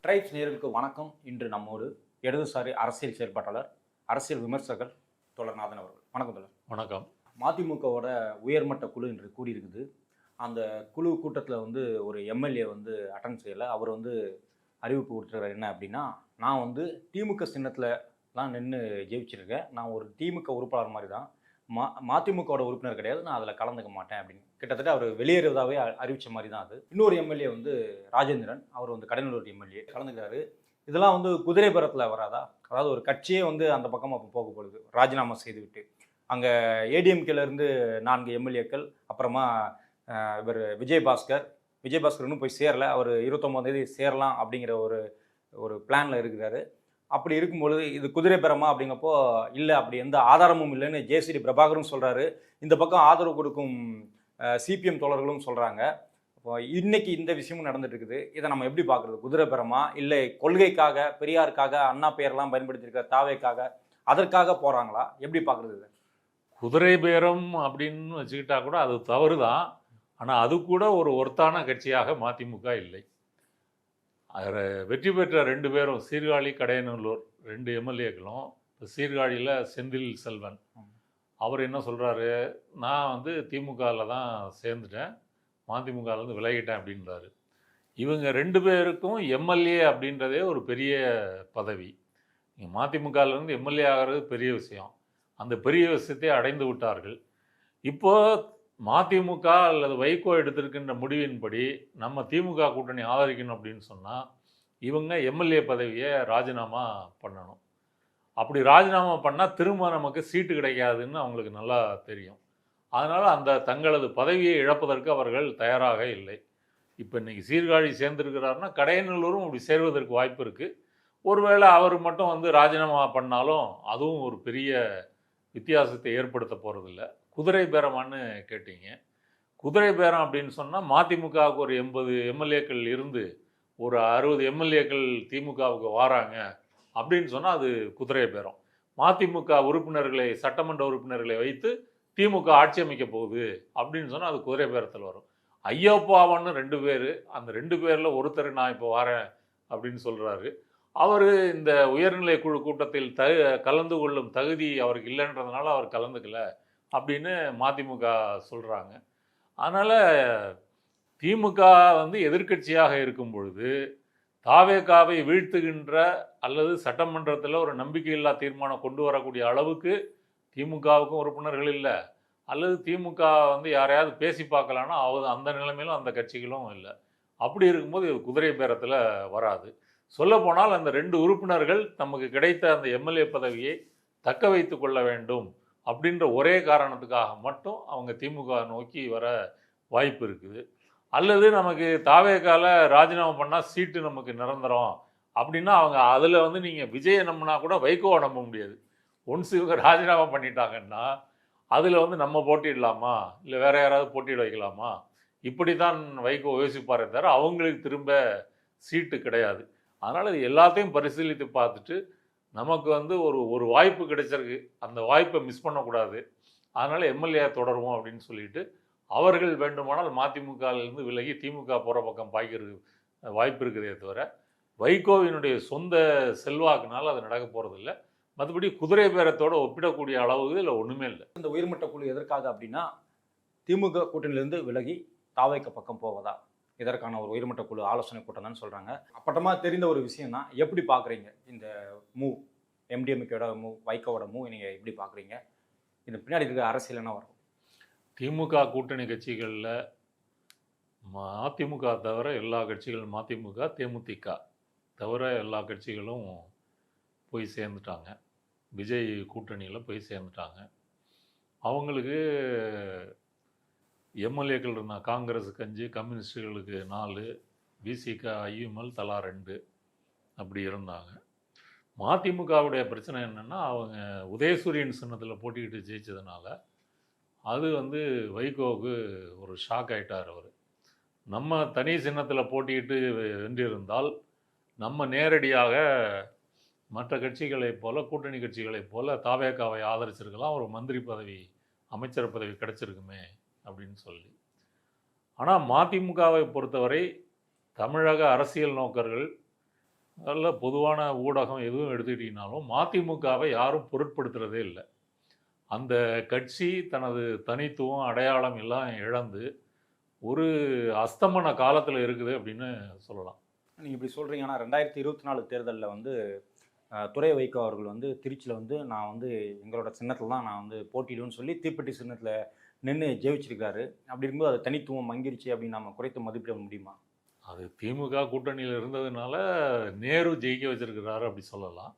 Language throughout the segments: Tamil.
ட்ரைப்ஸ் நேயர்களுக்கு வணக்கம். இன்று நம்மோடு இடதுசாரி அரசியல் செயற்பாட்டாளர், அரசியல் விமர்சகர் தோழர் நாதன் அவர்கள். வணக்கம் தோழர். வணக்கம். மதிமுகவோட உயர்மட்ட குழு இன்று கூடியிருக்குது. அந்த குழு கூட்டத்தில் ஒரு எம்எல்ஏ அட்டன் செய்யலை. அவர் அறிவிப்பு கொடுத்துருக்காரு. என்ன அப்படின்னா, நான் திமுக சின்னத்திலலாம் நின்று ஜெயிச்சிருக்கேன். நான் ஒரு திமுக உறுப்பாளர் மாதிரி தான். மதிமுகவோட உறுப்பினர் கிடையாது. நான் அதில் கலந்துக்க மாட்டேன் அப்படின்னு கிட்டத்தட்ட அவர் வெளியேறுவதாகவே அறிவித்த மாதிரி தான் அது. இன்னொரு எம்எல்ஏ ராஜேந்திரன், அவர் கடலூர் எம்எல்ஏ கலந்துக்கிறாரு. இதெல்லாம் குதிரை பேரத்தில் வராதா? அதாவது ஒரு கட்சியே அந்த பக்கமாக அப்போ போக போகுது, ராஜினாமா செய்துவிட்டு. அங்கே ஏடிஎம்கேலேருந்து 4 எம்எல்ஏக்கள், அப்புறமா இவர் விஜயபாஸ்கர் இன்னும் போய் சேரலை. அவர் 29ஆம் தேதி சேரலாம் அப்படிங்கிற ஒரு பிளானில் இருக்கிறாரு. அப்படி இருக்கும்பொழுது இது குதிரை பெறமா அப்படிங்கப்போ இல்லை, அப்படி எந்த ஆதாரமும் இல்லைன்னு ஜேசிடி பிரபாகரும் சொல்கிறாரு. இந்த பக்கம் ஆதரவு கொடுக்கும் சிபிஎம் தோழர்களும் சொல்கிறாங்க. இப்போ இன்னைக்கு இந்த விஷயமும் நடந்துட்டு இருக்குது. இதை நம்ம எப்படி பார்க்குறது? குதிரை பெறமா, இல்லை கொள்கைக்காக, பெரியாருக்காக, அண்ணா பெயரெல்லாம் பயன்படுத்தியிருக்கிற தாவேக்காக, அதற்காக போகிறாங்களா? எப்படி பார்க்குறது இது? குதிரை பேரம் அப்படின்னு வச்சுக்கிட்டா கூட அது தவறு தான். ஆனால் அது கூட ஒரு ஒருத்தான கட்சியாக மதிமுக இல்லை. வெற்றி பெற்ற 2 பேரும் சீர்காழி, கடையநல்லூர் 2 எம்எல்ஏக்களும், இப்போ சீர்காழியில் செந்தில் செல்வன் அவர் என்ன சொல்கிறாரு, நான் திமுகவில் தான் சேர்ந்துட்டேன், மதிமுகலேருந்து விலகிட்டேன் அப்படின்றாரு. இவங்க 2 பேருக்கும் எம்எல்ஏ அப்படின்றதே ஒரு பெரிய பதவி. நீங்கள் மதிமுகலேருந்து எம்எல்ஏ ஆகிறது பெரிய விஷயம். அந்த பெரிய விஷயத்தை அடைந்து விட்டார்கள். இப்போது மதிமுக அல்லது வைகோ எடுத்திருக்கின்ற முடிவின்படி நம்ம திமுக கூட்டணி ஆதரிக்கணும் அப்படின்னு சொன்னால் இவங்க எம்எல்ஏ பதவியை ராஜினாமா பண்ணணும். அப்படி ராஜினாமா பண்ணால் திரும்ப நமக்கு சீட்டு கிடைக்காதுன்னு அவங்களுக்கு நல்லா தெரியும். அதனால் அந்த தங்களது பதவியை இழப்பதற்கு அவர்கள் தயாராக இல்லை. இப்போ இன்றைக்கி சீர்காழி சேர்ந்துருக்கிறாருன்னா கடையநல்லூரும் அப்படி சேர்வதற்கு வாய்ப்பு இருக்குது. ஒருவேளை அவர் மட்டும் ராஜினாமா பண்ணாலும் அதுவும் ஒரு பெரிய வித்தியாசத்தை ஏற்படுத்த போகிறதில்ல. குதிரை பேரமானு கேட்டீங்க. குதிரை பேரம் அப்படின்னு சொன்னால் மதிமுகவுக்கு ஒரு 80 எம்எல்ஏக்கள் இருந்து ஒரு 60 எம்எல்ஏக்கள் திமுகவுக்கு வராங்க அப்படின்னு சொன்னால் அது குதிரை பேரம். மதிமுக உறுப்பினர்களை, சட்டமன்ற உறுப்பினர்களை வைத்து திமுக ஆட்சி அமைக்க போகுது அப்படின்னு சொன்னால் அது குதிரை பேரத்தில் வரும். ஐயப்பாவன்னு 2 பேர், அந்த 2 பேரில் ஒருத்தர் நான் இப்போ வரேன் அப்படின்னு சொல்கிறாரு. அவர் இந்த உயர்நிலை குழு கூட்டத்தில் கலந்து கொள்ளும் தகுதி அவருக்கு இல்லைன்றதுனால அவர் கலந்துக்கல அப்படின்னு மதிமுக சொல்கிறாங்க. அதனால் திமுக எதிர்க்கட்சியாக இருக்கும் பொழுது தாவேகாவை வீழ்த்துகின்ற அல்லது சட்டமன்றத்தில் ஒரு நம்பிக்கையில்லா தீர்மானம் கொண்டு வரக்கூடிய அளவுக்கு திமுகவுக்கும் உறுப்பினர்கள் இல்லை, அல்லது திமுக யாரையாவது பேசி பார்க்கலான்னா அந்த நிலைமையிலும் அந்த கட்சிகளும் இல்லை. அப்படி இருக்கும்போது குதிரை பேரத்தில் வராது. சொல்லப்போனால் அந்த 2 உறுப்பினர்கள் நமக்கு கிடைத்த அந்த எம்எல்ஏ பதவியை தக்க வைத்து கொள்ள வேண்டும் அப்படின்ற ஒரே காரணத்துக்காக மட்டும் அவங்க திமுக நோக்கி வர வாய்ப்பு இருக்குது. அல்லது நமக்கு தாவேகால ராஜினாமா பண்ணால் சீட்டு நமக்கு நிரந்தரம் அப்படின்னா அவங்க அதில் நீங்கள் விஜயை நம்பினா கூட வைகோவை நம்ப முடியாது. ஒன்ஸ் இவங்க ராஜினாமா பண்ணிட்டாங்கன்னா அதில் நம்ம போட்டிடலாமா, இல்லை வேறு யாராவது போட்டியிட வைக்கலாமா, இப்படி தான் வைகோ யோசிப்பாரே தவிர அவங்களுக்கு திரும்ப சீட்டு கிடையாது. அதனால் இது எல்லாத்தையும் பரிசீலித்து பார்த்துட்டு நமக்கு ஒரு வாய்ப்பு கிடைச்சிருக்கு, அந்த வாய்ப்பை மிஸ் பண்ணக்கூடாது, அதனால் எம்எல்ஏ தொடருவோம் அப்படின்னு சொல்லிட்டு அவர்கள் வேண்டுமானால் மதிமுகவிலிருந்து விலகி திமுக போகிற பக்கம் பாய்க்கிறது வாய்ப்பு இருக்குதே தவிர வைகோவினுடைய சொந்த செல்வாக்குனால அது நடக்க போகிறதில்ல. மற்றபடி குதிரை பேரத்தோடு ஒப்பிடக்கூடிய அளவுக்கு இதில் ஒன்றுமே இல்லை. இந்த உயர்மட்ட குழு எதற்காக அப்படின்னா, திமுக கூட்டணியிலிருந்து விலகி தாவேக்க பக்கம் போவதா, இதற்கான ஒரு உயர்மட்ட குழு ஆலோசனை கூட்டம் தான் சொல்கிறாங்க. அப்பட்டமாக தெரிந்த ஒரு விஷயம் தான். எப்படி பார்க்குறீங்க இந்த மூவ், எம்டிஎம்கேட மூவ், வைகோவோட மூவ் நீங்கள் எப்படி பார்க்குறீங்க? இது பின்னாடி இருக்க அரசியல் என்ன வரும்? திமுக கூட்டணி கட்சிகளில் மதிமுக தவிர எல்லா கட்சிகளும், மதிமுக தேமுதிக தவிர எல்லா கட்சிகளும் போய் சேர்ந்துட்டாங்க. விஜய் கூட்டணியில் போய் சேர்ந்துட்டாங்க. அவங்களுக்கு எம்எல்ஏக்கள் இருந்தால் காங்கிரஸுக்கு 5, கம்யூனிஸ்டுகளுக்கு 4, பிசிக, ஐயுஎம்எல் தலா 2 அப்படி இருந்தாங்க. மதிமுகவுடைய பிரச்சனை என்னென்னா, அவங்க உதயசூரியன் சின்னத்தில் போட்டிக்கிட்டு ஜெயிச்சதுனால அது வைகோவுக்கு ஒரு ஷாக் ஆகிட்டார். அவர் நம்ம தனி சின்னத்தில் போட்டிக்கிட்டு வென்றிருந்தால் நம்ம நேரடியாக மற்ற கட்சிகளைப் போல, கூட்டணி கட்சிகளைப் போல தாவேகாவை ஆதரிச்சிருக்கலாம், ஒரு மந்திரி பதவி, அமைச்சர் பதவி கிடச்சிருக்குமே அப்படின்னு சொல்லி. ஆனால் மதிமுகவை பொறுத்தவரை தமிழக அரசியல் நோக்கர்கள் அதில் பொதுவான ஊடகம் எதுவும் எடுத்துக்கிட்டிங்கனாலும் மதிமுகவை யாரும் பொருட்படுத்துகிறதே இல்லை. அந்த கட்சி தனது தனித்துவம் அடையாளம் எல்லாம் இழந்து ஒரு அஸ்தமன காலத்தில் இருக்குது அப்படின்னு சொல்லலாம். நீங்கள் இப்படி சொல்கிறீங்க. ஆனால் 2024 தேர்தலில் வந்து துரை வைகோ அவர்கள் வந்து திருச்சியில் வந்து நான் வந்து எங்களோட சின்னத்தில் தான் நான் வந்து போட்டியிடுவேன்னு சொல்லி தீப்பெட்டி சின்னத்தில் நின்று ஜெயிச்சிருக்காரு. அப்படி இருக்கும்போது அது தனித்துவம் மங்கிருச்சு அப்படின்னு நம்ம குறைத்து மதிப்பிட முடியுமா? அது திமுக கூட்டணியில் இருந்ததுனால நேரு ஜெயிக்க வச்சிருக்கிறாரு அப்படி சொல்லலாம்.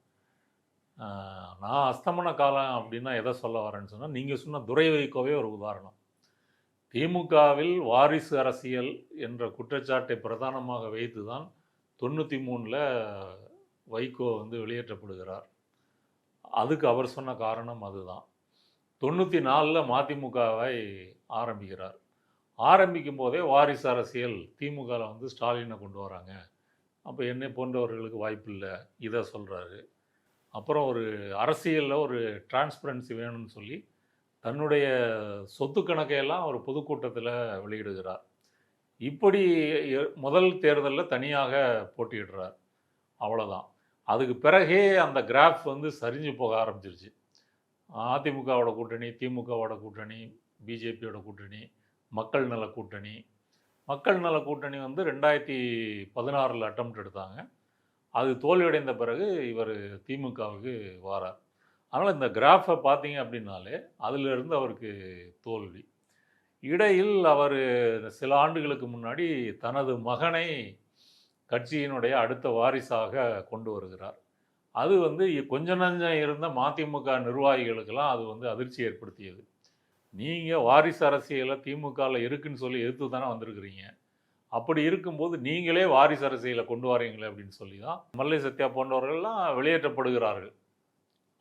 நான் அஸ்தமன காலம் அப்படின்னா எதை சொல்ல வரேன்னு சொன்னால், நீங்கள் சொன்ன துரை வைகோவே ஒரு உதாரணம். திமுகவில் வாரிசு அரசியல் என்ற குற்றச்சாட்டை பிரதானமாக வைத்து தான் 93ல் வைகோ வந்து வெளியேற்றப்படுகிறார். அதுக்கு அவர் சொன்ன காரணம் அதுதான். 94ல் மதிமுகவை ஆரம்பிக்கிறார். ஆரம்பிக்கும் போதே வாரிசு அரசியல் திமுகவில் வந்து ஸ்டாலினை கொண்டு வராங்க, அப்போ என்னை போன்றவர்களுக்கு வாய்ப்பு இல்லை, இதை சொல்கிறாரு. அப்புறம் ஒரு அரசியலில் ஒரு டிரான்ஸ்பரன்சி வேணும்னு சொல்லி தன்னுடைய சொத்து கணக்கையெல்லாம் ஒரு பொதுக்கூட்டத்தில் வெளியிடுகிறார். இப்படி முதல் தேர்தலில் தனியாக போட்டியிடுறார். அவ்வளோதான். அதுக்கு பிறகே அந்த கிராஃப் வந்து சரிஞ்சு போக ஆரம்பிச்சிருச்சு. அதிமுகவோட கூட்டணி, திமுகவோட கூட்டணி, பிஜேபியோட கூட்டணி, மக்கள் நல கூட்டணி. மக்கள் நல கூட்டணி வந்து 2016 அட்டெம்ப்ட் எடுத்தாங்க. அது தோல்வியடைந்த பிறகு இவர் திமுகவுக்கு வாரார். அதனால் இந்த கிராஃபை பார்த்தீங்க அப்படின்னாலே அதிலிருந்து அவருக்கு தோல்வி. இடையில் அவர் சில ஆண்டுகளுக்கு முன்னாடி தனது மகனை கட்சியினுடைய அடுத்த வாரிசாக கொண்டு வருகிறார். அது வந்து கொஞ்சம் நஞ்சம் இருந்த மதிமுக நிர்வாகிகளுக்கெல்லாம் அது வந்து அதிர்ச்சி ஏற்படுத்தியது. நீங்கள் வாரிசு அரசியலில் திமுகவில் இருக்குன்னு சொல்லி எதிர்த்து தானே வந்திருக்கிறீங்க, அப்படி இருக்கும்போது நீங்களே வாரிசு அரசியலை கொண்டு வரீங்களே அப்படின்னு சொல்லி தான் மல்லை சத்யா போன்றவர்கள்லாம் வெளியேற்றப்படுகிறார்கள்.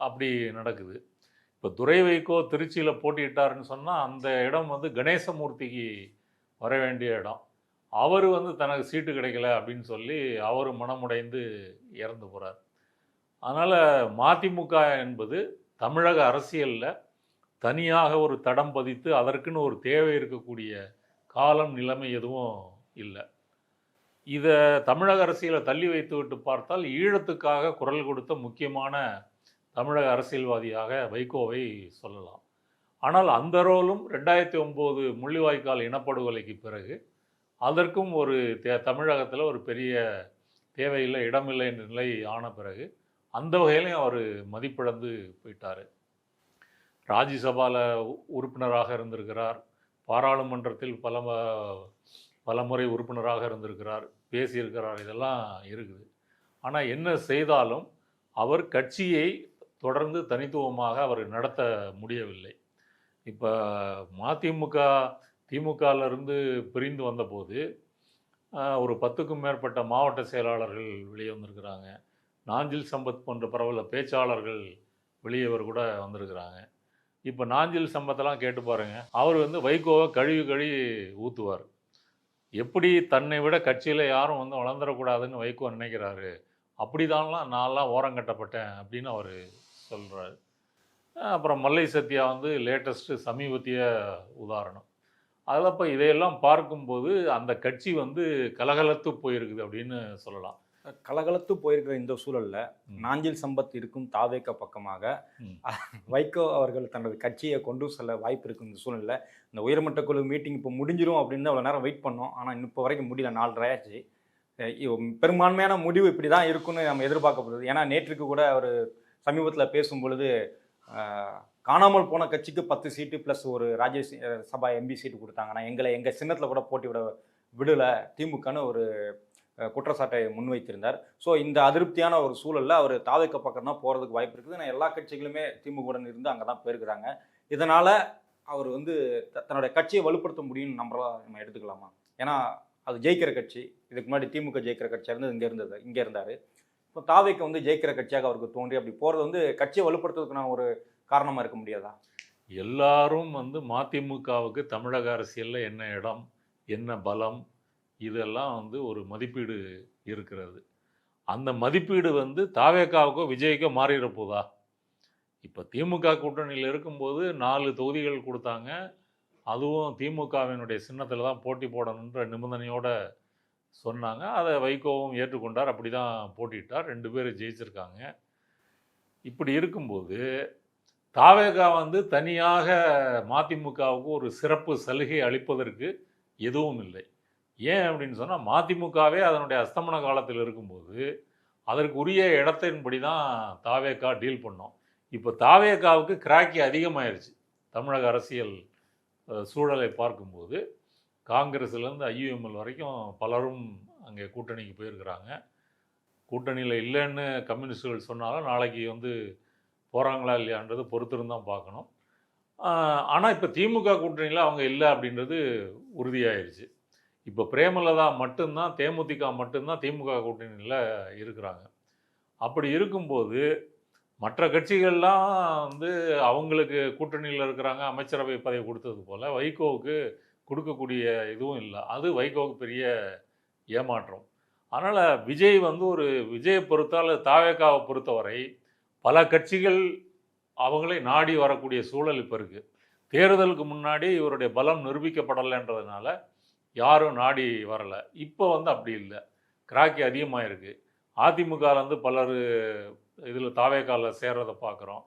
அப்படி நடக்குது. இப்போ துரை வைகோ திருச்சியில் போட்டியிட்டாருன்னு சொன்னால் அந்த இடம் வந்து கணேசமூர்த்திக்கு வர வேண்டிய இடம். அவர் வந்து தனக்கு சீட்டு கிடைக்கல அப்படின்னு சொல்லி அவர் மனமுடைந்து இறந்து போகிறார். அதனால் மதிமுக என்பது தமிழக அரசியலில் தனியாக ஒரு தடம் பதித்து அதற்குன்னு ஒரு தேவை இருக்கக்கூடிய காலம் நிலைமை எதுவும் இல்லை. இதை தமிழக அரசியலை தள்ளி வைத்து விட்டு பார்த்தால் ஈழத்துக்காக குரல் கொடுத்த முக்கியமான தமிழக அரசியல்வாதியாக வைகோவை சொல்லலாம். ஆனால் அந்த ரோலும் 2009 முள்ளிவாய்க்கால் இனப்படுகொலைக்கு பிறகு அதற்கும் ஒரு தமிழகத்தில் ஒரு பெரிய தேவையில்லை, இடமில்லை என்ற நிலை ஆன பிறகு அந்த வகையிலையும் அவர் மதிப்பிழந்து போயிட்டார். ராஜ்யசபாவில் உறுப்பினராக இருந்திருக்கிறார், பாராளுமன்றத்தில் பல முறை உறுப்பினராக இருந்திருக்கிறார், பேசியிருக்கிறார், இதெல்லாம் இருக்குது. ஆனால் என்ன செய்தாலும் அவர் கட்சியை தொடர்ந்து தனித்துவமாக அவர் நடத்த முடியவில்லை. இப்போ மதிமுக திமுகவிலிருந்து பிரிந்து வந்தபோது ஒரு 10க்கும் மேற்பட்ட மாவட்ட செயலாளர்கள் வெளியே வந்திருக்கிறாங்க. நாஞ்சில் சம்பத் போன்ற பிரபல பேச்சாளர்கள் வெளியே கூட வந்திருக்கிறாங்க. இப்போ நாஞ்சில் சம்பத்தெல்லாம் கேட்டு பாருங்கள், அவர் வந்து வைகோவை கழுவி ஊற்றுவார். எப்படி தன்னை விட கட்சியில் யாரும் வந்து வளர்ந்துடக்கூடாதுன்னு வைகோ நினைக்கிறாரு, அப்படிதான்லாம் நான்லாம் ஓரங்கட்டப்பட்டேன் அப்படின்னு அவர் சொல்கிறார். அப்புறம் மல்லை சத்யா வந்து லேட்டஸ்ட்டு சமீபத்திய உதாரணம். அதில் இப்போ இதையெல்லாம் பார்க்கும்போது அந்த கட்சி வந்து கலகலத்து போயிருக்குது அப்படின்னு சொல்லலாம். கலகலத்து போயிருக்கிற இந்த சூழலில் நாஞ்சில் சம்பத் இருக்கும் தாவேக பக்கமாக வைகோ அவர்கள் தனது கட்சியை கொண்டு செல்ல வாய்ப்பு இருக்கும். இந்த சூழலில் இந்த உயர்மட்ட குழு மீட்டிங் இப்போ முடிஞ்சிடும் அப்படின்னு அவ்வளோ நேரம் வெயிட் பண்ணோம். ஆனால் இப்போ வரைக்கும் முடியல, 4:30 ஆச்சு. பெரும்பான்மையான முடிவு இப்படி தான் இருக்குன்னு நம்ம எதிர்பார்க்கப்படுது. ஏன்னா நேற்றுக்கு கூட அவர் சமீபத்தில் பேசும் பொழுது காணாமல் போன கட்சிக்கு 10 சீட்டு ப்ளஸ் ஒரு ராஜ்யசபா எம்பி சீட்டு கொடுத்தாங்கன்னா எங்கள் சின்னத்தில் கூட போட்டி விடலை திமுகன்னு ஒரு குற்றச்சாட்டை முன்வைத்திருந்தார். ஸோ இந்த அதிருப்தியான ஒரு சூழலில் அவர் தாவேக பக்கம் தான் போகிறதுக்கு வாய்ப்பு இருக்குது. நான் எல்லா கட்சிகளுமே திமுகவுடன் இருந்து அங்கே தான் போயிருக்கிறாங்க. இதனால் அவர் வந்து தன்னுடைய கட்சியை வலுப்படுத்த முடியும்னு நம்ம எடுத்துக்கலாமா? ஏன்னா அது ஜெயிக்கிற கட்சி. இதுக்கு முன்னாடி திமுக ஜெயிக்கிற கட்சியாக இருந்து இங்கே இருந்தார். இப்போ தாவேக வந்து ஜெயிக்கிற கட்சியாக அவருக்கு தோன்றி அப்படி போகிறது வந்து கட்சியை வலுப்படுத்துறதுக்கு நான் ஒரு காரணமாக இருக்க முடியாதா? எல்லாரும் வந்து மதிமுகவுக்கு தமிழக அரசியலில் என்ன இடம், என்ன பலம், இதெல்லாம் வந்து ஒரு மதிப்பீடு இருக்கிறது. அந்த மதிப்பீடு வந்து தாவேகாவுக்கோ விஜய்க்கோ மாறிட போதா? இப்போ திமுக கூட்டணியில் இருக்கும்போது 4 தொகுதிகள் கொடுத்தாங்க. அதுவும் திமுகவினுடைய சின்னத்தில் தான் போட்டி போடணுன்ற நிபந்தனையோடு சொன்னாங்க. அதை வைகோவும் ஏற்றுக்கொண்டார். அப்படி தான் போட்டியிட்டார். 2 பேர் ஜெயிச்சிருக்காங்க. இப்படி இருக்கும்போது தாவேகா வந்து தனியாக மதிமுகவுக்கு ஒரு சிறப்பு சலுகை அளிப்பதற்கு எதுவும் இல்லை. ஏன் அப்படின்னு சொன்னால், மதிமுகவே அதனுடைய அஸ்தமன காலத்தில் இருக்கும்போது அதற்கு உரிய இடத்தின்படி தான் தாவேகா டீல் பண்ணோம். இப்போ தாவேகாவுக்கு கிராக்கி அதிகமாயிருச்சு. தமிழக அரசியல் சூழலை பார்க்கும்போது காங்கிரஸ்லேருந்து ஐயுஎம்எல் வரைக்கும் பலரும் அங்கே கூட்டணிக்கு போயிருக்கிறாங்க. கூட்டணியில் இல்லைன்னு கம்யூனிஸ்டுகள் சொன்னாலும் நாளைக்கு வந்து போகிறாங்களா இல்லையான்றது பொறுத்திருந்து தான் பார்க்கணும். ஆனால் இப்போ திமுக கூட்டணியில் அவங்க இல்லை அப்படின்றது உறுதியாயிருச்சு. இப்போ பிரேமலதா மட்டும்தான், தேமுதிக மட்டும்தான் திமுக கூட்டணியில் இருக்கிறாங்க. அப்படி இருக்கும்போது மற்ற கட்சிகள்லாம் வந்து அவங்களுக்கு கூட்டணியில் இருக்கிறாங்க, அமைச்சரவை பதவி கொடுத்தது போல் வைகோவுக்கு கொடுக்கக்கூடிய இதுவும் இல்லை. அது வைகோவுக்கு பெரிய ஏமாற்றம். அதனால் விஜய் வந்து விஜயை பொறுத்தால் தாவேகாவை பொறுத்தவரை பல கட்சிகள் அவங்களை நாடி வரக்கூடிய சூழல் இப்போ இருக்குது. தேர்தலுக்கு முன்னாடி இவருடைய பலம் நிரூபிக்கப்படலைன்றதுனால யாரும் நாடி வரலை. இப்போ வந்து அப்படி இல்லை, கிராக்கி அதிகமாக இருக்குது. அதிமுகலேருந்து பலர் இதில் தாவேகாவில் சேர்றதை பார்க்குறோம்.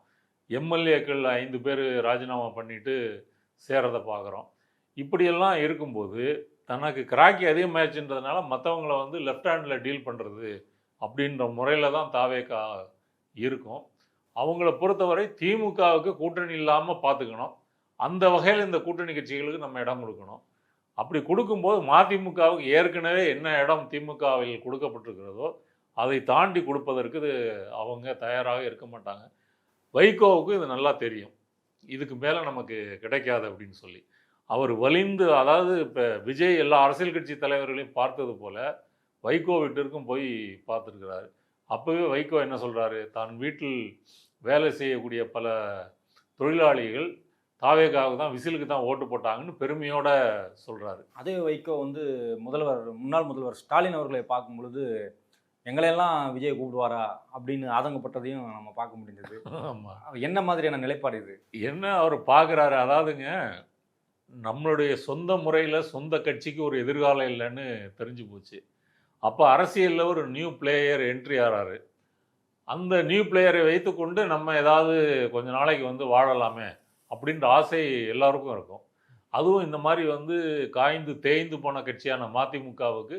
எம்எல்ஏக்கள் 5 பேர் ராஜினாமா பண்ணிவிட்டு சேர்றதை பார்க்குறோம். இப்படியெல்லாம் இருக்கும்போது தனக்கு கிராக்கி அதிகமாகிடுச்சுன்றதுனால மற்றவங்கள வந்து லெஃப்ட் ஹேண்டில் டீல் பண்ணுறது அப்படின்ற முறையில் தான் தாவேகா இருக்கும். அவங்கள பொறுத்தவரை திமுகவுக்கு கூட்டணி இல்லாமல் பார்த்துக்கணும். அந்த வகையில் இந்த கூட்டணி கட்சிகளுக்கு நம்ம இடம் கொடுக்கணும். அப்படி கொடுக்கும்போது மதிமுகவுக்கு ஏற்கனவே என்ன இடம் திமுகவில் கொடுக்கப்பட்டிருக்கிறதோ அதை தாண்டி கொடுப்பதற்கு அவங்க தயாராக இருக்க மாட்டாங்க. வைகோவுக்கு இது நல்லா தெரியும், இதுக்கு மேலே நமக்கு கிடைக்காது அப்படின்னு சொல்லி. அவர் வலிந்து, அதாவது இப்போ விஜய் எல்லா அரசியல் கட்சி தலைவர்களையும் பார்த்தது போல் வைகோ வீட்டிற்கும் போய் பார்த்துருக்கிறாரு. அப்போவே வைகோ என்ன சொல்கிறாரு, தான் வீட்டில் வேலை செய்யக்கூடிய பல தொழிலாளிகள் தாவேகாவுக்கு தான், விசிலுக்கு தான் ஓட்டு போட்டாங்கன்னு பெருமையோடு சொல்கிறாரு. அதே வைகோ வந்து முன்னாள் முதல்வர் ஸ்டாலின் அவர்களை பார்க்கும் பொழுது எங்களையெல்லாம் விஜய் கூப்பிடுவாரா அப்படின்னு ஆதங்கப்பட்டதையும் நம்ம பார்க்க முடிஞ்சது. ஆமாம், என்ன மாதிரியான நிலைப்பாடு இது? என்ன அவர் பார்க்குறாரு, அதாவதுங்க நம்மளுடைய சொந்த முறையில் சொந்த கட்சிக்கு ஒரு எதிர்காலம் இல்லைன்னு தெரிஞ்சு போச்சு. அப்போ அரசியலில் ஒரு நியூ பிளேயர் என்ட்ரி ஆகிறாரு. அந்த நியூ பிளேயரை வைத்துக்கொண்டு நம்ம ஏதாவது கொஞ்ச நாளைக்கு வந்து வாழலாமே அப்படின்ற ஆசை எல்லாருக்கும் இருக்கும். அதுவும் இந்த மாதிரி வந்து காய்ந்து தேய்ந்து போன கட்சியான மதிமுகவுக்கு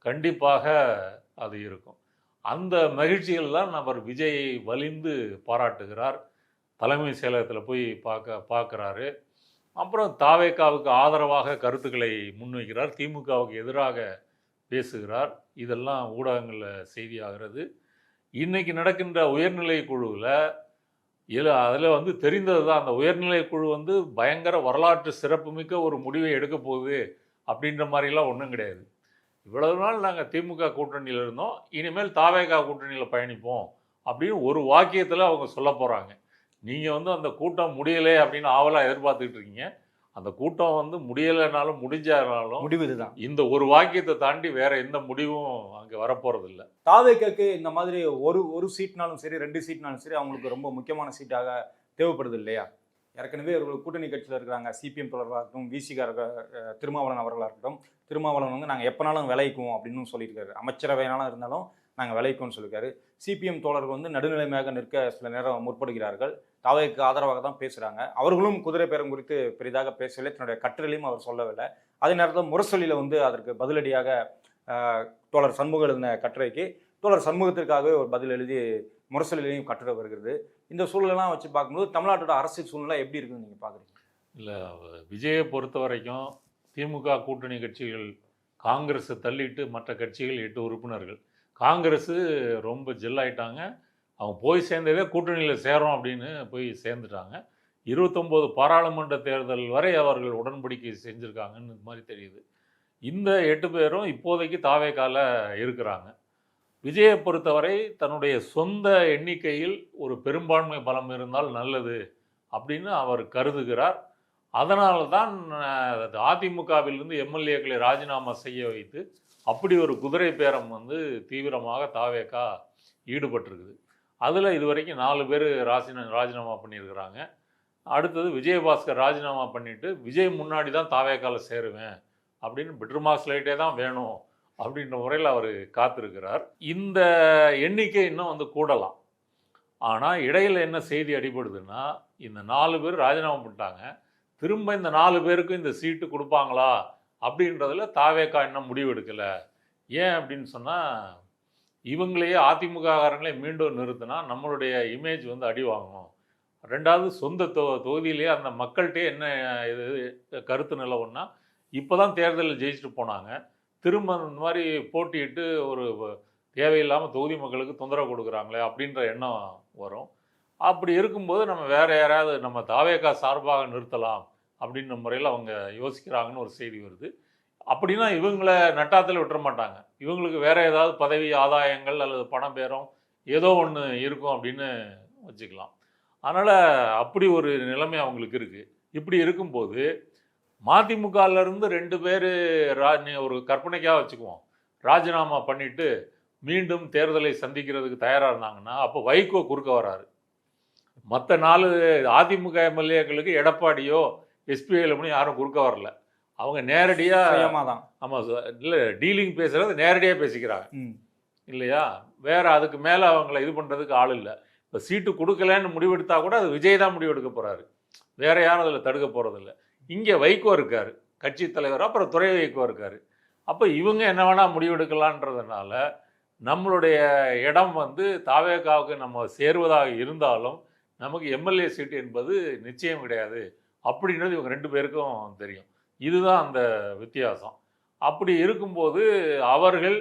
கண்டிப்பாக அது இருக்கும். அந்த மகிழ்ச்சிகள் தான் அவர் விஜயை வலிந்து பாராட்டுகிறார். தலைமை செயலகத்தில் போய் பார்க்குறாரு. அப்புறம் தாவேகாவுக்கு ஆதரவாக கருத்துக்களை முன்வைக்கிறார், திமுகவுக்கு எதிராக பேசுகிறார். இதெல்லாம் ஊடகங்களில் செய்தியாகிறது. இன்றைக்கி நடக்கின்ற உயர்நிலை குழுவில் அதில் வந்து தெரிந்தது தான், அந்த உயர்நிலை குழு வந்து பயங்கர வரலாற்று சிறப்புமிக்க ஒரு முடிவை எடுக்க போகுது அப்படின்ற மாதிரிலாம் ஒன்றும் கிடையாது. இவ்வளவு நாள் நாங்கள் திமுக கூட்டணியில் இருந்தோம், இனிமேல் தாவேகா கூட்டணியில் பயணிப்போம் அப்படின்னு ஒரு வாக்கியத்தில் அவங்க சொல்ல போகிறாங்க. நீங்கள் வந்து அந்த கூட்டம் முடியலை அப்படின்னு ஆவலாக எதிர்பார்த்துக்கிட்டு இருக்கீங்க. அந்த கூட்டம் வந்து முடியலைனாலும் முடிஞ்சாலும் முடிவு இதுதான். இந்த ஒரு வாக்கியத்தை தாண்டி வேற எந்த முடிவும் அங்கே வரப்போறது இல்லை. தாவேகாக்கு இந்த மாதிரி ஒரு சீட்னாலும் சரி, 2 சீட்னாலும் சரி, அவங்களுக்கு ரொம்ப முக்கியமான சீட்டாக தேவைப்படுது இல்லையா? ஏற்கனவே அவர்கள் கூட்டணி கட்சியில் இருக்கிறாங்க. சிபிஎம் தொடர்பாக இருக்கட்டும், விசிகார திருமாவளவன் அவர்களாக இருக்கட்டும். திருமாவளவன் வந்து நாங்கள் எப்போனாலும் விளைவிக்குவோம் அப்படின்னு சொல்லியிருக்காரு. அமைச்சரவையானாலும் இருந்தாலும் நாங்கள் விளைவிக்கும்னு சொல்லியிருக்காரு. சிபிஎம் தோழர்கள் வந்து நடுநிலைமையாக நிற்க சில நேரம் முற்படுகிறார்கள். தாவேக்கு ஆதரவாக தான் பேசுகிறாங்க. அவர்களும் குதிரை பேரம் குறித்து பெரிதாக பேசவில்லை, தன்னுடைய கட்டுரையிலையும் அவர் சொல்லவில்லை. அதே நேரத்தில் முரசொலியில் வந்து அதற்கு பதிலடியாக தோழர் சண்முகம் எழுதின கட்டுரைக்கு தோழர் சண்முகத்திற்காகவே ஒரு பதில் எழுதி முரசொலியிலையும் கட்டுரை வருகிறது. இந்த சூழலெல்லாம் வச்சு பார்க்கும்போது தமிழ்நாட்டோட அரசியல் சூழ்நிலை எப்படி இருக்குன்னு நீங்கள் பார்க்குறீங்க? இல்லை, விஜயை பொறுத்த வரைக்கும் திமுக கூட்டணி கட்சிகள் காங்கிரஸை தள்ளிட்டு மற்ற கட்சிகள் 8 உறுப்பினர்கள். காங்கிரஸ் ரொம்ப ஜெல்லாயிட்டாங்க. அவங்க போய் சேர்ந்ததே கூட்டணியில் சேரோம் அப்படின்னு போய் சேர்ந்துட்டாங்க. 29 பாராளுமன்ற தேர்தல் வரை அவர்கள் உடன்படிக்கை செஞ்சுருக்காங்கன்னு மாதிரி தெரியுது. இந்த 8 பேரும் இப்போதைக்கு தாவேகால இருக்கிறாங்க. விஜயை பொறுத்தவரை தன்னுடைய சொந்த எண்ணிக்கையில் ஒரு பெரும்பான்மை பலம் இருந்தால் நல்லது அப்படின்னு அவர் கருதுகிறார். அதனால தான் அதிமுகவிலிருந்து எம்எல்ஏக்களை ராஜினாமா செய்ய வைத்து அப்படி ஒரு குதிரை பேரம் வந்து தீவிரமாக தாவேகா ஈடுபட்டிருக்குது. அதில் இதுவரைக்கும் 4 பேர் ராஜினாமா பண்ணியிருக்கிறாங்க. அடுத்தது விஜயபாஸ்கர் ராஜினாமா பண்ணிவிட்டு விஜய் முன்னாடி தான் தாவேகால சேருவேன் அப்படின்னு பெட்ரூமாஸ் லைட்டே தான் வேணும் அப்படின்ற முறையில் அவர் காத்திருக்கிறார். இந்த எண்ணிக்கை இன்னும் வந்து கூடலாம். ஆனால் இடையில் என்ன செய்தி அடிபடுதுன்னா, இந்த 4 பேர் ராஜினாமா பண்ணிட்டாங்க. திரும்ப இந்த 4 பேருக்கும் இந்த சீட்டு கொடுப்பாங்களா அப்படின்றதுல தாவேகா இன்னும் முடிவு எடுக்கலை. ஏன் அப்படின்னு சொன்னால், இவங்களையே அதிமுககாரங்களே மீண்டும் நிறுத்தினா நம்மளுடைய இமேஜ் வந்து அடி வாங்கணும். 2வது சொந்த தொகுதியிலேயே அந்த மக்கள்கிட்டே என்ன இது கருத்து நிலவுன்னா, இப்போ தான் தேர்தலில் ஜெயிச்சுட்டு போனாங்க. திரும்ப இந்த மாதிரி போட்டியிட்டு ஒரு தேவையில்லாமல் தொகுதி மக்களுக்கு தொந்தரவு கொடுக்குறாங்களே அப்படின்ற எண்ணம் வரும். அப்படி இருக்கும்போது நம்ம வேறு யாராவது நம்ம தாவேகா சார்பாக நிறுத்தலாம் அப்படின்ற முறையில் அவங்க யோசிக்கிறாங்கன்னு ஒரு செய்தி வருது. அப்படின்னா இவங்கள நட்டாத்தில் விட்டுற மாட்டாங்க. இவங்களுக்கு வேறு ஏதாவது பதவி ஆதாயங்கள் அல்லது பணம் பேரம் ஏதோ ஒன்று இருக்கும் அப்படின்னு வச்சுக்கலாம். அதனால் அப்படி ஒரு நிலைமை அவங்களுக்கு இருக்குது. இப்படி இருக்கும்போது மதிமுகலேருந்து 2 பேர் ஒரு கற்பனைக்காக வச்சுக்குவோம், ராஜினாமா பண்ணிவிட்டு மீண்டும் தேர்தலை சந்திக்கிறதுக்கு தயாராக இருந்தாங்கன்னா, அப்போ வைகோ குறுக்க வராரு. மற்ற 4 அதிமுக எம்எல்ஏக்களுக்கு எடப்பாடியோ எஸ்பிஐலமும் யாரும் குறுக்க வரல. அவங்க நேரடியாக தான் ஆமாம் இல்லை டீலிங் பேசுகிறது நேரடியாக பேசிக்கிறாங்க இல்லையா. வேறு அதுக்கு மேலே அவங்கள இது பண்ணுறதுக்கு ஆள் இல்லை. இப்போ சீட்டு கொடுக்கலன்னு முடிவெடுத்தா கூட அது விஜய் தான் முடிவெடுக்க போகிறாரு. வேறு யாரும் அதில் தடுக்க போகிறதில்ல. இங்கே வைகோ இருக்கார் கட்சி தலைவர், அப்புறம் துறை வைகோ இருக்கார். அப்போ இவங்க என்ன வேணால் முடிவெடுக்கலான்றதுனால நம்மளுடைய இடம் வந்து தாவேகாவுக்கு நம்ம சேருவதாக இருந்தாலும் நமக்கு எம்எல்ஏ சீட்டு என்பது நிச்சயம் கிடையாது அப்படின்றது இவங்க 2 பேருக்கும் தெரியும். இதுதான் அந்த வித்தியாசம். அப்படி இருக்கும்போது அவர்கள்